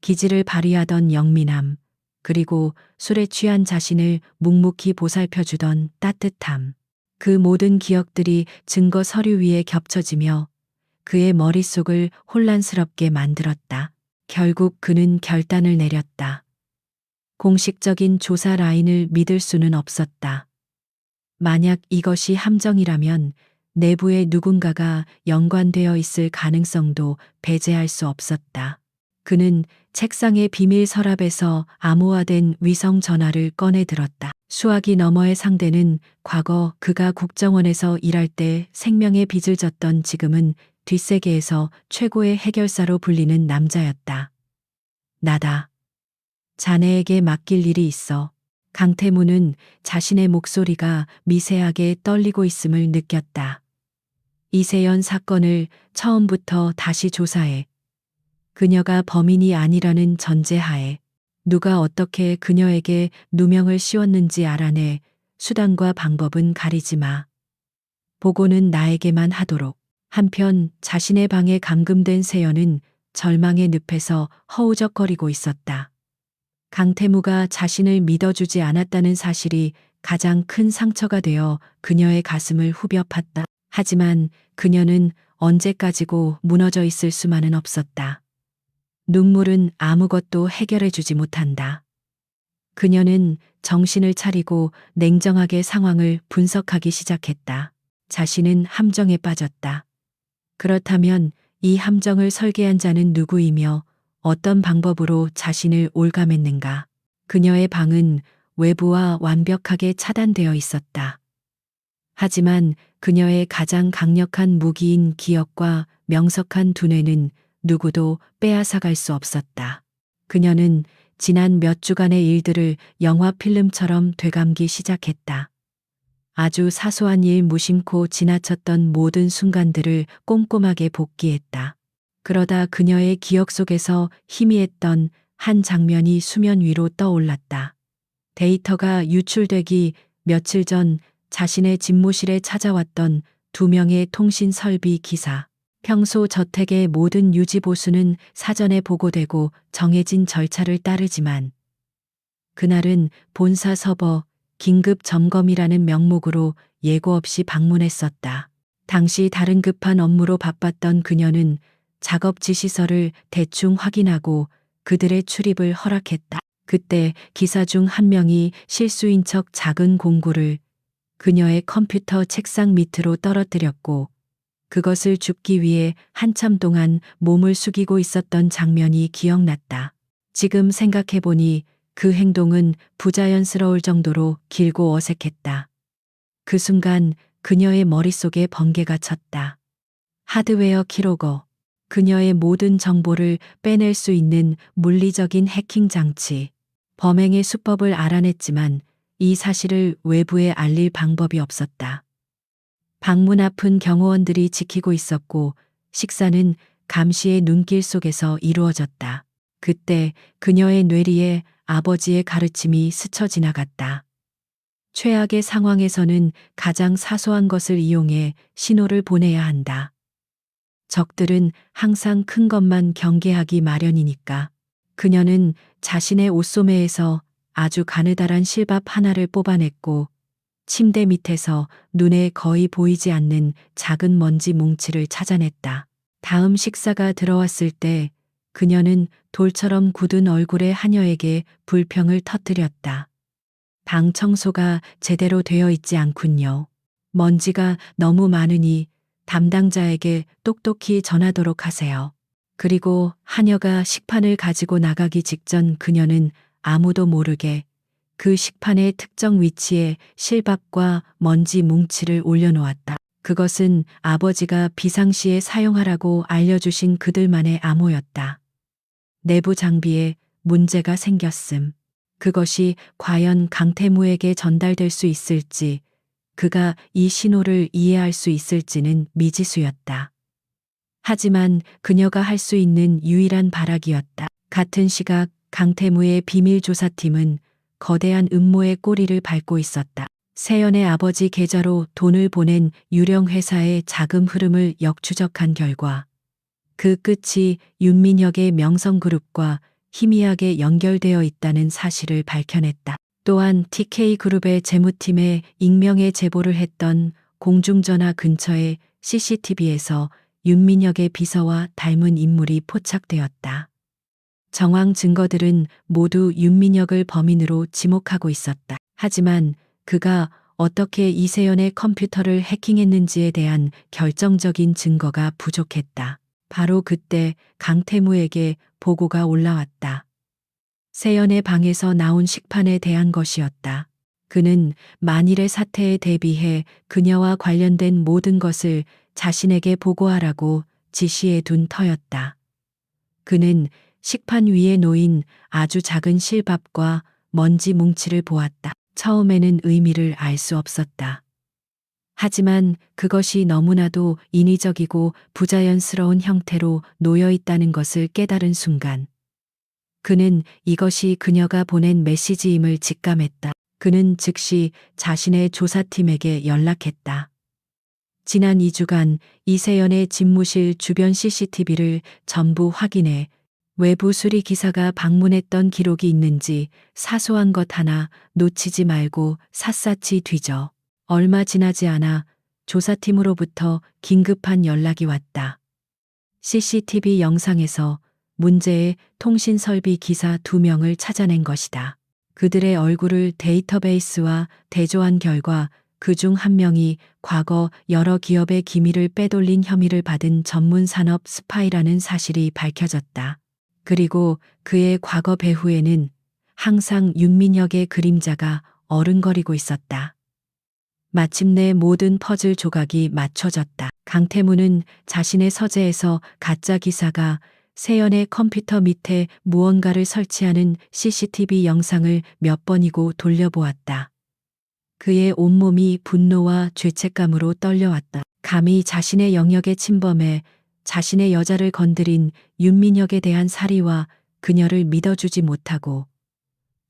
기지를 발휘하던 영민함, 그리고 술에 취한 자신을 묵묵히 보살펴주던 따뜻함. 그 모든 기억들이 증거 서류 위에 겹쳐지며 그의 머릿속을 혼란스럽게 만들었다. 결국 그는 결단을 내렸다. 공식적인 조사 라인을 믿을 수는 없었다. 만약 이것이 함정이라면 내부에 누군가가 연관되어 있을 가능성도 배제할 수 없었다. 그는 책상의 비밀 서랍에서 암호화된 위성 전화를 꺼내 들었다. 수화기 너머의 상대는 과거 그가 국정원에서 일할 때 생명의 빚을 졌던 지금은 뒷세계에서 최고의 해결사로 불리는 남자였다. 나다. 자네에게 맡길 일이 있어. 강태무는 자신의 목소리가 미세하게 떨리고 있음을 느꼈다. 이세연 사건을 처음부터 다시 조사해. 그녀가 범인이 아니라는 전제하에 누가 어떻게 그녀에게 누명을 씌웠는지 알아내. 수단과 방법은 가리지 마. 보고는 나에게만 하도록. 한편 자신의 방에 감금된 세연은 절망의 늪에서 허우적거리고 있었다. 강태무가 자신을 믿어주지 않았다는 사실이 가장 큰 상처가 되어 그녀의 가슴을 후벼 팠다. 하지만 그녀는 언제까지고 무너져 있을 수만은 없었다. 눈물은 아무것도 해결해주지 못한다. 그녀는 정신을 차리고 냉정하게 상황을 분석하기 시작했다. 자신은 함정에 빠졌다. 그렇다면 이 함정을 설계한 자는 누구이며 어떤 방법으로 자신을 올감했는가? 그녀의 방은 외부와 완벽하게 차단되어 있었다. 하지만 그녀의 가장 강력한 무기인 기억과 명석한 두뇌는 누구도 빼앗아갈 수 없었다. 그녀는 지난 몇 주간의 일들을 영화 필름처럼 되감기 시작했다. 아주 사소한 일 무심코 지나쳤던 모든 순간들을 꼼꼼하게 복기했다. 그러다 그녀의 기억 속에서 희미했던 한 장면이 수면 위로 떠올랐다. 데이터가 유출되기 며칠 전 자신의 집무실에 찾아왔던 2명의 통신 설비 기사. 평소 저택의 모든 유지 보수는 사전에 보고되고 정해진 절차를 따르지만 그날은 본사 서버 긴급 점검이라는 명목으로 예고 없이 방문했었다. 당시 다른 급한 업무로 바빴던 그녀는 작업 지시서를 대충 확인하고 그들의 출입을 허락했다. 그때 기사 중 한 명이 실수인 척 작은 공구를 그녀의 컴퓨터 책상 밑으로 떨어뜨렸고 그것을 줍기 위해 한참 동안 몸을 숙이고 있었던 장면이 기억났다. 지금 생각해보니 그 행동은 부자연스러울 정도로 길고 어색했다. 그 순간 그녀의 머릿속에 번개가 쳤다. 하드웨어 키로거. 그녀의 모든 정보를 빼낼 수 있는 물리적인 해킹 장치. 범행의 수법을 알아냈지만 이 사실을 외부에 알릴 방법이 없었다. 방문 앞은 경호원들이 지키고 있었고 식사는 감시의 눈길 속에서 이루어졌다. 그때 그녀의 뇌리에 아버지의 가르침이 스쳐 지나갔다. 최악의 상황에서는 가장 사소한 것을 이용해 신호를 보내야 한다. 적들은 항상 큰 것만 경계하기 마련이니까. 그녀는 자신의 옷소매에서 아주 가느다란 실밥 하나를 뽑아냈고 침대 밑에서 눈에 거의 보이지 않는 작은 먼지 뭉치를 찾아냈다. 다음 식사가 들어왔을 때 그녀는 돌처럼 굳은 얼굴의 하녀에게 불평을 터뜨렸다. 방 청소가 제대로 되어 있지 않군요. 먼지가 너무 많으니 담당자에게 똑똑히 전하도록 하세요. 그리고 하녀가 식판을 가지고 나가기 직전 그녀는 아무도 모르게 그 식판의 특정 위치에 실밥과 먼지 뭉치를 올려놓았다. 그것은 아버지가 비상시에 사용하라고 알려주신 그들만의 암호였다. 내부 장비에 문제가 생겼음. 그것이 과연 강태무에게 전달될 수 있을지, 그가 이 신호를 이해할 수 있을지는 미지수였다. 하지만 그녀가 할 수 있는 유일한 발악이었다. 같은 시각 강태무의 비밀조사팀은 거대한 음모의 꼬리를 밟고 있었다. 세연의 아버지 계좌로 돈을 보낸 유령 회사의 자금 흐름을 역추적한 결과 그 끝이 윤민혁의 명성그룹과 희미하게 연결되어 있다는 사실을 밝혀냈다. 또한 TK그룹의 재무팀에 익명의 제보를 했던 공중전화 근처의 CCTV에서 윤민혁의 비서와 닮은 인물이 포착되었다. 정황 증거들은 모두 윤민혁을 범인으로 지목하고 있었다. 하지만 그가 어떻게 이세연의 컴퓨터를 해킹했는지에 대한 결정적인 증거가 부족했다. 바로 그때 강태무에게 보고가 올라왔다. 세연의 방에서 나온 식판에 대한 것이었다. 그는 만일의 사태에 대비해 그녀와 관련된 모든 것을 자신에게 보고하라고 지시해 둔 터였다. 그는 식판 위에 놓인 아주 작은 실밥과 먼지 뭉치를 보았다. 처음에는 의미를 알 수 없었다. 하지만 그것이 너무나도 인위적이고 부자연스러운 형태로 놓여 있다는 것을 깨달은 순간 그는 이것이 그녀가 보낸 메시지임을 직감했다. 그는 즉시 자신의 조사팀에게 연락했다. 지난 2주간 이세연의 집무실 주변 CCTV를 전부 확인해 외부 수리 기사가 방문했던 기록이 있는지 사소한 것 하나 놓치지 말고 샅샅이 뒤져. 얼마 지나지 않아 조사팀으로부터 긴급한 연락이 왔다. CCTV 영상에서 문제의 통신설비 기사 2명을 찾아낸 것이다. 그들의 얼굴을 데이터베이스와 대조한 결과 그중 한 명이 과거 여러 기업의 기밀을 빼돌린 혐의를 받은 전문 산업 스파이라는 사실이 밝혀졌다. 그리고 그의 과거 배후에는 항상 윤민혁의 그림자가 어른거리고 있었다. 마침내 모든 퍼즐 조각이 맞춰졌다. 강태무는 자신의 서재에서 가짜 기사가 세연의 컴퓨터 밑에 무언가를 설치하는 CCTV 영상을 몇 번이고 돌려보았다. 그의 온몸이 분노와 죄책감으로 떨려왔다. 감히 자신의 영역에 침범해 자신의 여자를 건드린 윤민혁에 대한 사리와 그녀를 믿어주지 못하고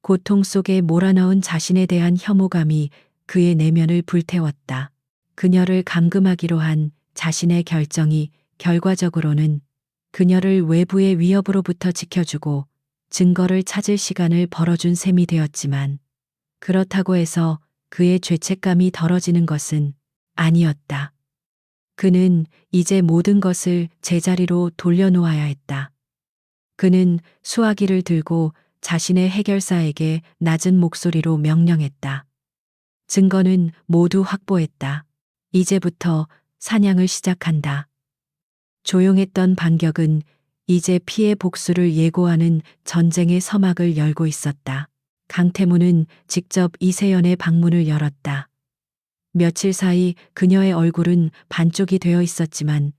고통 속에 몰아넣은 자신에 대한 혐오감이 그의 내면을 불태웠다. 그녀를 감금하기로 한 자신의 결정이 결과적으로는 그녀를 외부의 위협으로부터 지켜주고 증거를 찾을 시간을 벌어준 셈이 되었지만 그렇다고 해서 그의 죄책감이 덜어지는 것은 아니었다. 그는 이제 모든 것을 제자리로 돌려놓아야 했다. 그는 수화기를 들고 자신의 해결사에게 낮은 목소리로 명령했다. 증거는 모두 확보했다. 이제부터 사냥을 시작한다. 조용했던 반격은 이제 피해 복수를 예고하는 전쟁의 서막을 열고 있었다. 강태무는 직접 이세연의 방문을 열었다. 며칠 사이 그녀의 얼굴은 반쪽이 되어 있었지만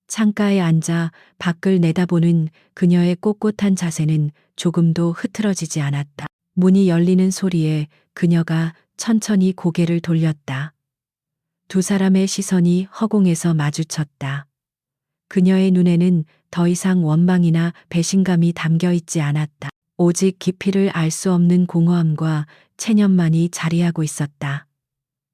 창가에 앉아 밖을 내다보는 그녀의 꼿꼿한 자세는 조금도 흐트러지지 않았다. 문이 열리는 소리에 그녀가 천천히 고개를 돌렸다. 두 사람의 시선이 허공에서 마주쳤다. 그녀의 눈에는 더 이상 원망이나 배신감이 담겨 있지 않았다. 오직 깊이를 알 수 없는 공허함과 체념만이 자리하고 있었다.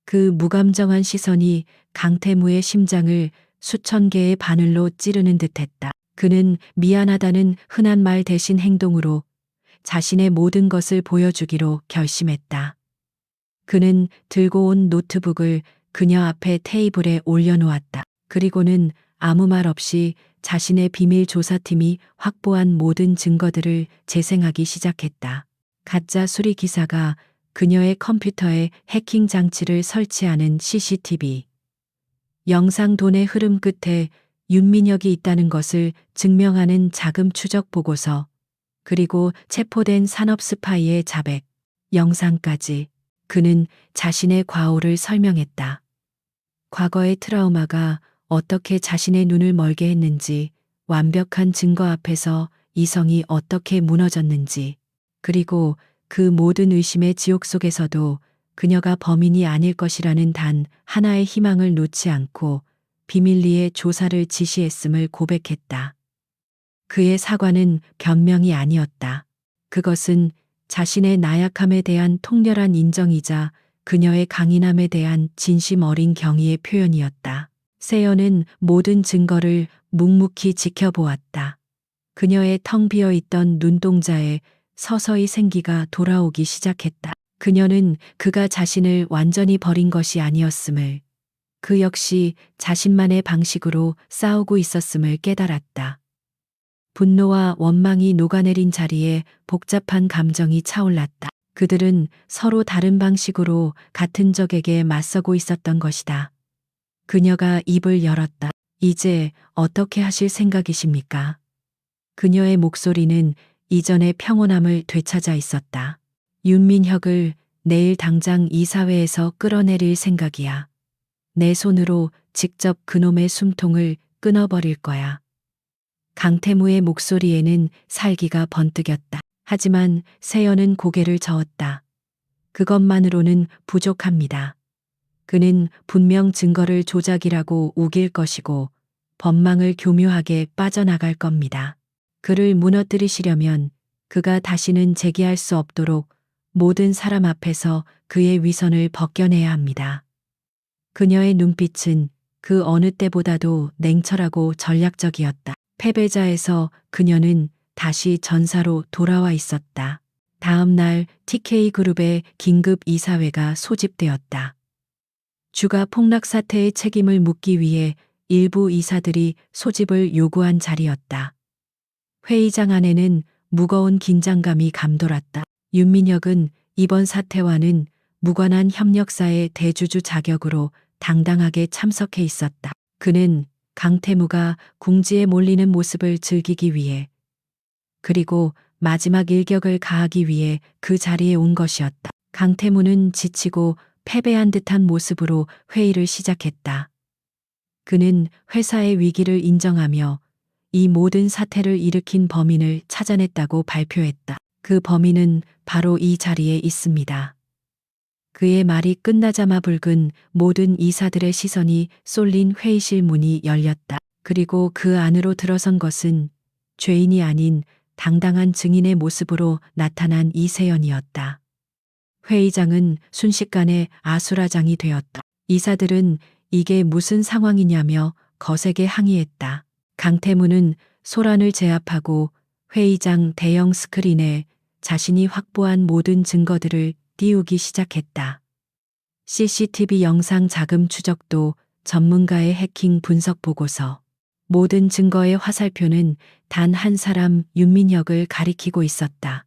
그 무감정한 시선이 강태무의 심장을 수천 개의 바늘로 찌르는 듯했다. 그는 미안하다는 흔한 말 대신 행동으로 자신의 모든 것을 보여주기로 결심했다. 그는 들고 온 노트북을 그녀 앞에 테이블에 올려놓았다. 그리고는 아무 말 없이 자신의 비밀 조사팀이 확보한 모든 증거들을 재생하기 시작했다. 가짜 수리 기사가 그녀의 컴퓨터에 해킹 장치를 설치하는 CCTV. 영상돈의 흐름 끝에 윤민혁이 있다는 것을 증명하는 자금 추적 보고서, 그리고 체포된 산업 스파이의 자백, 영상까지. 그는 자신의 과오를 설명했다. 과거의 트라우마가 어떻게 자신의 눈을 멀게 했는지, 완벽한 증거 앞에서 이성이 어떻게 무너졌는지, 그리고 그 모든 의심의 지옥 속에서도 그녀가 범인이 아닐 것이라는 단 하나의 희망을 놓지 않고 비밀리에 조사를 지시했음을 고백했다. 그의 사과는 변명이 아니었다. 그것은 자신의 나약함에 대한 통렬한 인정이자 그녀의 강인함에 대한 진심 어린 경의의 표현이었다. 세연은 모든 증거를 묵묵히 지켜보았다. 그녀의 텅 비어 있던 눈동자에 서서히 생기가 돌아오기 시작했다. 그녀는 그가 자신을 완전히 버린 것이 아니었음을, 그 역시 자신만의 방식으로 싸우고 있었음을 깨달았다. 분노와 원망이 녹아내린 자리에 복잡한 감정이 차올랐다. 그들은 서로 다른 방식으로 같은 적에게 맞서고 있었던 것이다. 그녀가 입을 열었다. 이제 어떻게 하실 생각이십니까? 그녀의 목소리는 이전의 평온함을 되찾아 있었다. 윤민혁을 내일 당장 이사회에서 끌어내릴 생각이야. 내 손으로 직접 그놈의 숨통을 끊어버릴 거야. 강태무의 목소리에는 살기가 번뜩였다. 하지만 세연은 고개를 저었다. 그것만으로는 부족합니다. 그는 분명 증거를 조작이라고 우길 것이고 법망을 교묘하게 빠져나갈 겁니다. 그를 무너뜨리시려면 그가 다시는 재기할 수 없도록 모든 사람 앞에서 그의 위선을 벗겨내야 합니다. 그녀의 눈빛은 그 어느 때보다도 냉철하고 전략적이었다. 패배자에서 그녀는 다시 전사로 돌아와 있었다. 다음 날 TK그룹의 긴급 이사회가 소집되었다. 주가 폭락 사태의 책임을 묻기 위해 일부 이사들이 소집을 요구한 자리였다. 회의장 안에는 무거운 긴장감이 감돌았다. 윤민혁은 이번 사태와는 무관한 협력사의 대주주 자격으로 당당하게 참석해 있었다. 그는 강태무가 궁지에 몰리는 모습을 즐기기 위해, 그리고 마지막 일격을 가하기 위해 그 자리에 온 것이었다. 강태무는 지치고 패배한 듯한 모습으로 회의를 시작했다. 그는 회사의 위기를 인정하며 이 모든 사태를 일으킨 범인을 찾아냈다고 발표했다. 그 범인은 바로 이 자리에 있습니다. 그의 말이 끝나자마 붉은 모든 이사들의 시선이 쏠린 회의실 문이 열렸다. 그리고 그 안으로 들어선 것은 죄인이 아닌 당당한 증인의 모습으로 나타난 이세연이었다. 회의장은 순식간에 아수라장이 되었다. 이사들은 이게 무슨 상황이냐며 거세게 항의했다. 강태무는 소란을 제압하고 회의장 대형 스크린에 자신이 확보한 모든 증거들을 띄우기 시작했다. CCTV 영상 자금 추적도 전문가의 해킹 분석 보고서. 모든 증거의 화살표는 단 한 사람 윤민혁을 가리키고 있었다.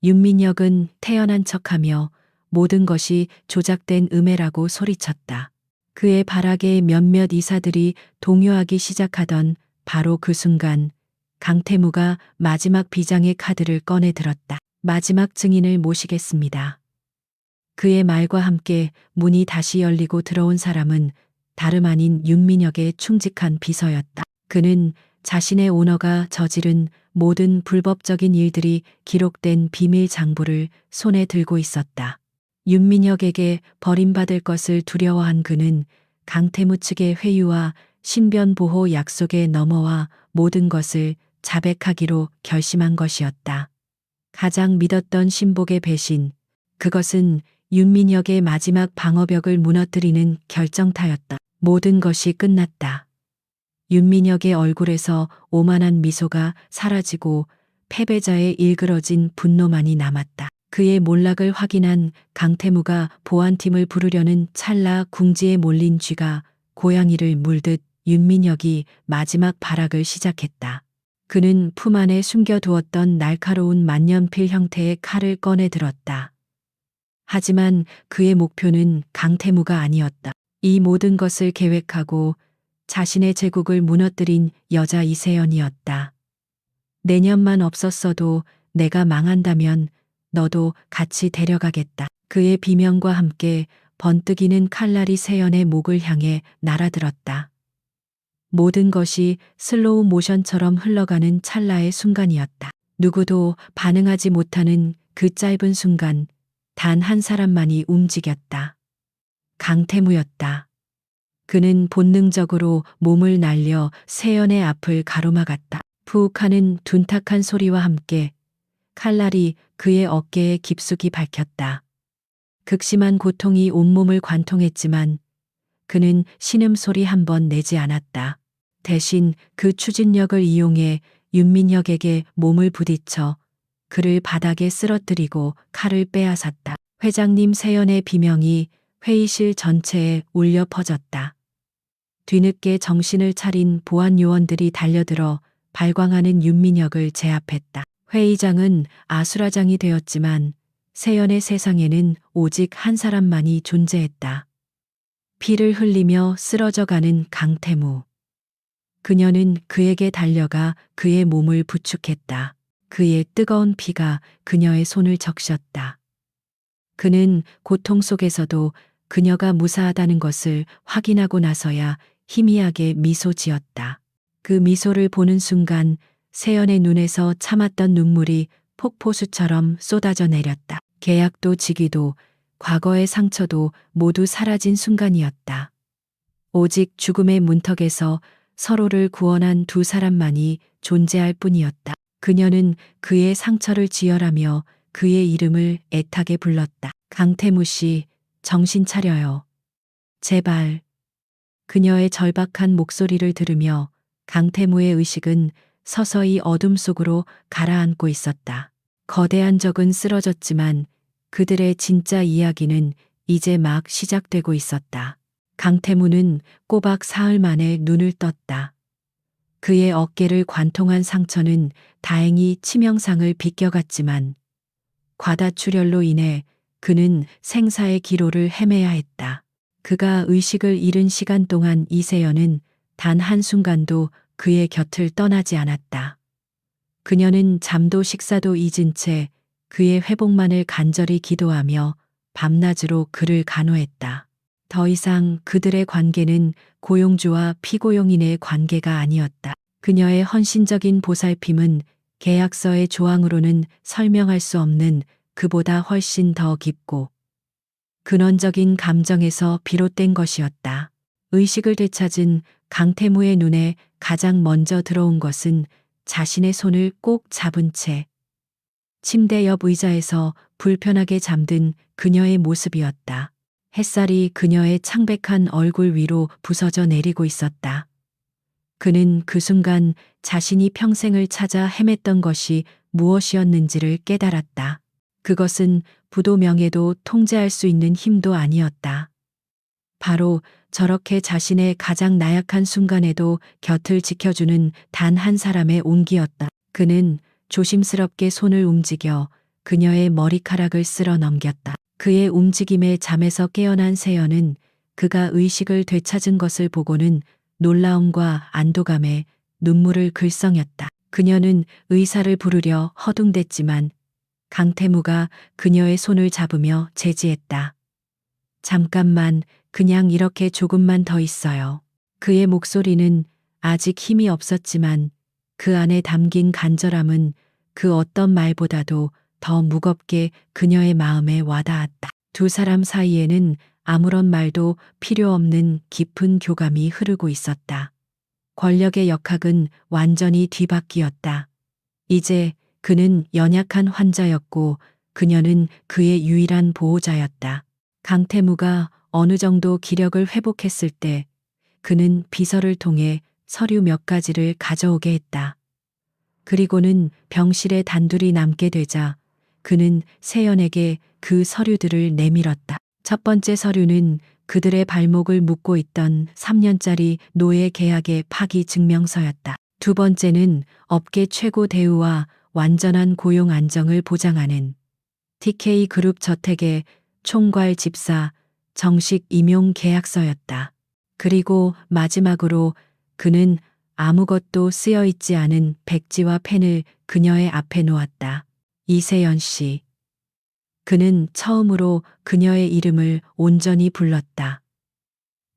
윤민혁은 태연한 척하며 모든 것이 조작된 음해라고 소리쳤다. 그의 발악에 몇몇 이사들이 동요하기 시작하던 바로 그 순간 강태무가 마지막 비장의 카드를 꺼내 들었다. 마지막 증인을 모시겠습니다. 그의 말과 함께 문이 다시 열리고 들어온 사람은 다름 아닌 윤민혁의 충직한 비서였다. 그는 자신의 오너가 저지른 모든 불법적인 일들이 기록된 비밀 장부를 손에 들고 있었다. 윤민혁에게 버림받을 것을 두려워한 그는 강태무 측의 회유와 신변 보호 약속에 넘어와 모든 것을 자백하기로 결심한 것이었다. 가장 믿었던 신복의 배신, 그것은 윤민혁의 마지막 방어벽을 무너뜨리는 결정타였다. 모든 것이 끝났다. 윤민혁의 얼굴에서 오만한 미소가 사라지고 패배자의 일그러진 분노만이 남았다. 그의 몰락을 확인한 강태무가 보안팀을 부르려는 찰나 궁지에 몰린 쥐가 고양이를 물듯 윤민혁이 마지막 발악을 시작했다. 그는 품 안에 숨겨두었던 날카로운 만년필 형태의 칼을 꺼내 들었다. 하지만 그의 목표는 강태무가 아니었다. 이 모든 것을 계획하고 자신의 제국을 무너뜨린 여자 이세연이었다. 내년만 없었어도 내가 망한다면 너도 같이 데려가겠다. 그의 비명과 함께 번뜩이는 칼날이 세연의 목을 향해 날아들었다. 모든 것이 슬로우 모션처럼 흘러가는 찰나의 순간이었다. 누구도 반응하지 못하는 그 짧은 순간 단 한 사람만이 움직였다. 강태무였다. 그는 본능적으로 몸을 날려 세연의 앞을 가로막았다. 푹 하는 둔탁한 소리와 함께 칼날이 그의 어깨에 깊숙이 박혔다. 극심한 고통이 온몸을 관통했지만 그는 신음소리 한 번 내지 않았다. 대신 그 추진력을 이용해 윤민혁에게 몸을 부딪혀 그를 바닥에 쓰러뜨리고 칼을 빼앗았다. 회장님 세연의 비명이 회의실 전체에 울려 퍼졌다. 뒤늦게 정신을 차린 보안 요원들이 달려들어 발광하는 윤민혁을 제압했다. 회의장은 아수라장이 되었지만 세연의 세상에는 오직 한 사람만이 존재했다. 피를 흘리며 쓰러져가는 강태무. 그녀는 그에게 달려가 그의 몸을 부축했다. 그의 뜨거운 피가 그녀의 손을 적셨다. 그는 고통 속에서도 그녀가 무사하다는 것을 확인하고 나서야 희미하게 미소 지었다. 그 미소를 보는 순간 세연의 눈에서 참았던 눈물이 폭포수처럼 쏟아져 내렸다. 계약도 직위도 과거의 상처도 모두 사라진 순간이었다. 오직 죽음의 문턱에서 서로를 구원한 두 사람만이 존재할 뿐이었다. 그녀는 그의 상처를 지혈하며 그의 이름을 애타게 불렀다. 강태무 씨, 정신 차려요. 제발. 그녀의 절박한 목소리를 들으며 강태무의 의식은 서서히 어둠 속으로 가라앉고 있었다. 거대한 적은 쓰러졌지만 그들의 진짜 이야기는 이제 막 시작되고 있었다. 강태무는 꼬박 사흘 만에 눈을 떴다. 그의 어깨를 관통한 상처는 다행히 치명상을 비껴갔지만 과다출혈로 인해 그는 생사의 기로를 헤매야 했다. 그가 의식을 잃은 시간 동안 이세연은 단 한순간도 그의 곁을 떠나지 않았다. 그녀는 잠도 식사도 잊은 채 그의 회복만을 간절히 기도하며 밤낮으로 그를 간호했다. 더 이상 그들의 관계는 고용주와 피고용인의 관계가 아니었다. 그녀의 헌신적인 보살핌은 계약서의 조항으로는 설명할 수 없는 그보다 훨씬 더 깊고 근원적인 감정에서 비롯된 것이었다. 의식을 되찾은 강태무의 눈에 가장 먼저 들어온 것은 자신의 손을 꼭 잡은 채 침대 옆 의자에서 불편하게 잠든 그녀의 모습이었다. 햇살이 그녀의 창백한 얼굴 위로 부서져 내리고 있었다. 그는 그 순간 자신이 평생을 찾아 헤맸던 것이 무엇이었는지를 깨달았다. 그것은 부도 명예도 통제할 수 있는 힘도 아니었다. 바로 저렇게 자신의 가장 나약한 순간에도 곁을 지켜주는 단 한 사람의 온기였다. 그는 조심스럽게 손을 움직여 그녀의 머리카락을 쓸어 넘겼다. 그의 움직임에 잠에서 깨어난 세연은 그가 의식을 되찾은 것을 보고는 놀라움과 안도감에 눈물을 글썽였다. 그녀는 의사를 부르려 허둥댔지만 강태무가 그녀의 손을 잡으며 제지했다. 잠깐만, 그냥 이렇게 조금만 더 있어요. 그의 목소리는 아직 힘이 없었지만 그 안에 담긴 간절함은 그 어떤 말보다도 더 무겁게 그녀의 마음에 와닿았다. 두 사람 사이에는 아무런 말도 필요 없는 깊은 교감이 흐르고 있었다. 권력의 역학은 완전히 뒤바뀌었다. 이제 그는 연약한 환자였고 그녀는 그의 유일한 보호자였다. 강태무가 어느 정도 기력을 회복했을 때 그는 비서를 통해 서류 몇 가지를 가져오게 했다. 그리고는 병실에 단둘이 남게 되자 그는 세연에게 그 서류들을 내밀었다. 첫 번째 서류는 그들의 발목을 묶고 있던 3년짜리 노예 계약의 파기 증명서였다. 두 번째는 업계 최고 대우와 완전한 고용 안정을 보장하는 TK 그룹 저택의 총괄 집사 정식 임용 계약서였다. 그리고 마지막으로 그는 아무것도 쓰여 있지 않은 백지와 펜을 그녀의 앞에 놓았다. 이세연 씨. 그는 처음으로 그녀의 이름을 온전히 불렀다.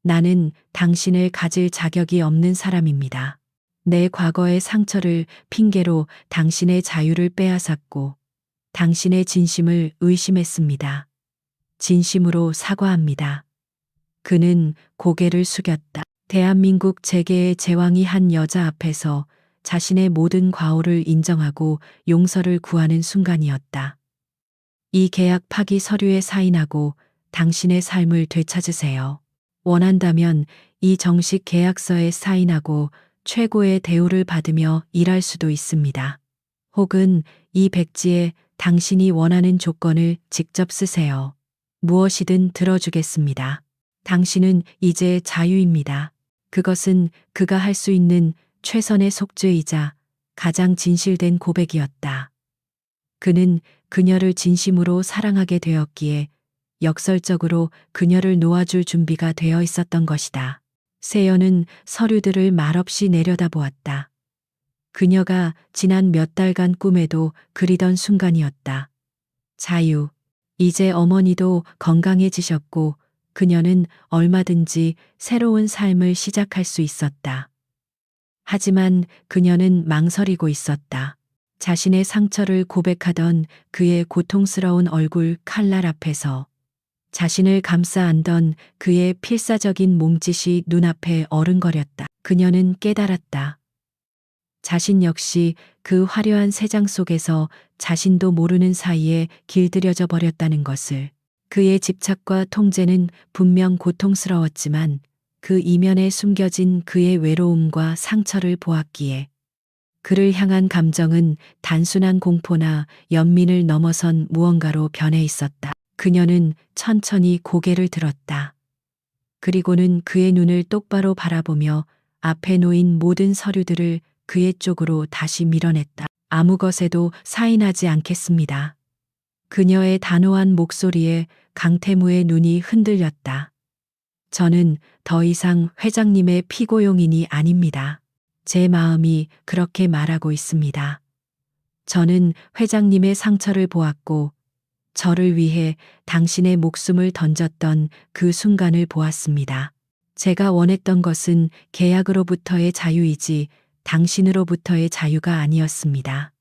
나는 당신을 가질 자격이 없는 사람입니다. 내 과거의 상처를 핑계로 당신의 자유를 빼앗았고 당신의 진심을 의심했습니다. 진심으로 사과합니다. 그는 고개를 숙였다. 대한민국 재계의 제왕이 한 여자 앞에서 자신의 모든 과오를 인정하고 용서를 구하는 순간이었다. 이 계약 파기 서류에 사인하고 당신의 삶을 되찾으세요. 원한다면 이 정식 계약서에 사인하고 최고의 대우를 받으며 일할 수도 있습니다. 혹은 이 백지에 당신이 원하는 조건을 직접 쓰세요. 무엇이든 들어주겠습니다. 당신은 이제 자유입니다. 그것은 그가 할 수 있는 최선의 속죄이자 가장 진실된 고백이었다. 그는 그녀를 진심으로 사랑하게 되었기에 역설적으로 그녀를 놓아줄 준비가 되어 있었던 것이다. 세연은 서류들을 말없이 내려다보았다. 그녀가 지난 몇 달간 꿈에도 그리던 순간이었다. 자유. 이제 어머니도 건강해지셨고 그녀는 얼마든지 새로운 삶을 시작할 수 있었다. 하지만 그녀는 망설이고 있었다. 자신의 상처를 고백하던 그의 고통스러운 얼굴 칼날 앞에서 자신을 감싸 안던 그의 필사적인 몸짓이 눈앞에 어른거렸다. 그녀는 깨달았다. 자신 역시 그 화려한 세장 속에서 자신도 모르는 사이에 길들여져 버렸다는 것을. 그의 집착과 통제는 분명 고통스러웠지만 그 이면에 숨겨진 그의 외로움과 상처를 보았기에 그를 향한 감정은 단순한 공포나 연민을 넘어선 무언가로 변해 있었다. 그녀는 천천히 고개를 들었다. 그리고는 그의 눈을 똑바로 바라보며 앞에 놓인 모든 서류들을 그의 쪽으로 다시 밀어냈다. 아무 것에도 사인하지 않겠습니다. 그녀의 단호한 목소리에 강태무의 눈이 흔들렸다. 저는 더 이상 회장님의 피고용인이 아닙니다. 제 마음이 그렇게 말하고 있습니다. 저는 회장님의 상처를 보았고 저를 위해 당신의 목숨을 던졌던 그 순간을 보았습니다. 제가 원했던 것은 계약으로부터의 자유이지 당신으로부터의 자유가 아니었습니다.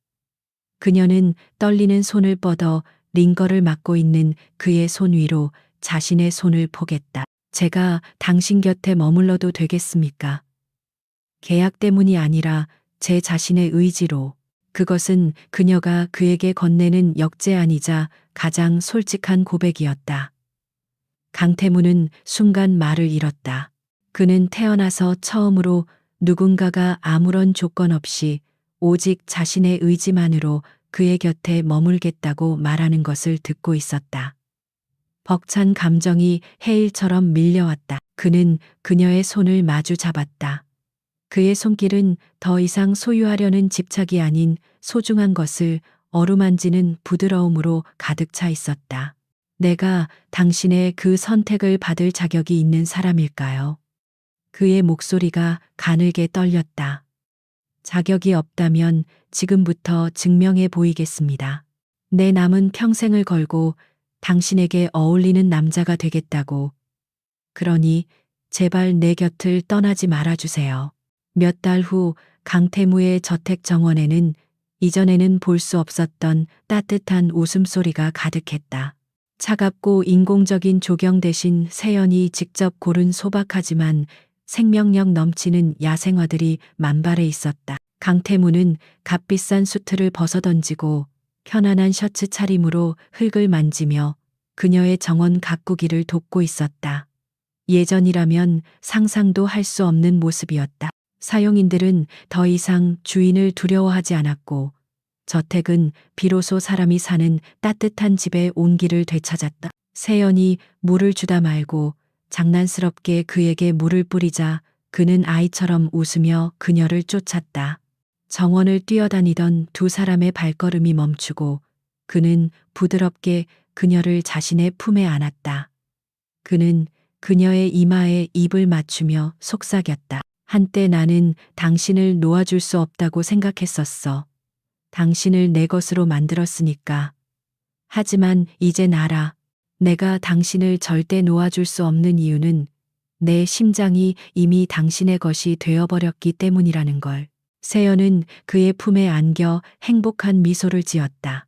그녀는 떨리는 손을 뻗어 링거를 맡고 있는 그의 손 위로 자신의 손을 포겠다. 제가 당신 곁에 머물러도 되겠습니까? 계약 때문이 아니라 제 자신의 의지로. 그것은 그녀가 그에게 건네는 역제안이자 가장 솔직한 고백이었다. 강태무는 순간 말을 잃었다. 그는 태어나서 처음으로 누군가가 아무런 조건 없이 오직 자신의 의지만으로 그의 곁에 머물겠다고 말하는 것을 듣고 있었다. 벅찬 감정이 해일처럼 밀려왔다. 그는 그녀의 손을 마주 잡았다. 그의 손길은 더 이상 소유하려는 집착이 아닌 소중한 것을 어루만지는 부드러움으로 가득 차 있었다. 내가 당신의 그 선택을 받을 자격이 있는 사람일까요? 그의 목소리가 가늘게 떨렸다. 자격이 없다면 지금부터 증명해 보이겠습니다. 내 남은 평생을 걸고 당신에게 어울리는 남자가 되겠다고. 그러니 제발 내 곁을 떠나지 말아주세요. 몇 달 후 강태무의 저택 정원에는 이전에는 볼 수 없었던 따뜻한 웃음소리가 가득했다. 차갑고 인공적인 조경 대신 세연이 직접 고른 소박하지만 생명력 넘치는 야생화들이 만발해 있었다. 강태무는 값비싼 수트를 벗어던지고 편안한 셔츠 차림으로 흙을 만지며 그녀의 정원 가꾸기를 돕고 있었다. 예전이라면 상상도 할 수 없는 모습이었다. 사용인들은 더 이상 주인을 두려워하지 않았고 저택은 비로소 사람이 사는 따뜻한 집의 온기를 되찾았다. 세연이 물을 주다 말고 장난스럽게 그에게 물을 뿌리자 그는 아이처럼 웃으며 그녀를 쫓았다. 정원을 뛰어다니던 두 사람의 발걸음이 멈추고 그는 부드럽게 그녀를 자신의 품에 안았다. 그는 그녀의 이마에 입을 맞추며 속삭였다. 한때 나는 당신을 놓아줄 수 없다고 생각했었어. 당신을 내 것으로 만들었으니까. 하지만 이젠 알아. 내가 당신을 절대 놓아줄 수 없는 이유는 내 심장이 이미 당신의 것이 되어버렸기 때문이라는 걸. 세연은 그의 품에 안겨 행복한 미소를 지었다.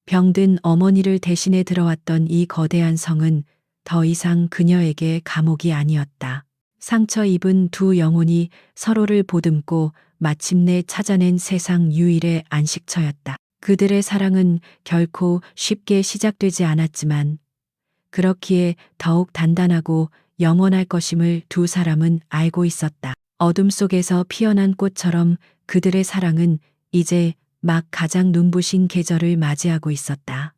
병든 어머니를 대신해 들어왔던 이 거대한 성은 더 이상 그녀에게 감옥이 아니었다. 상처 입은 두 영혼이 서로를 보듬고 마침내 찾아낸 세상 유일의 안식처였다. 그들의 사랑은 결코 쉽게 시작되지 않았지만 그렇기에 더욱 단단하고 영원할 것임을 두 사람은 알고 있었다. 어둠 속에서 피어난 꽃처럼 그들의 사랑은 이제 막 가장 눈부신 계절을 맞이하고 있었다.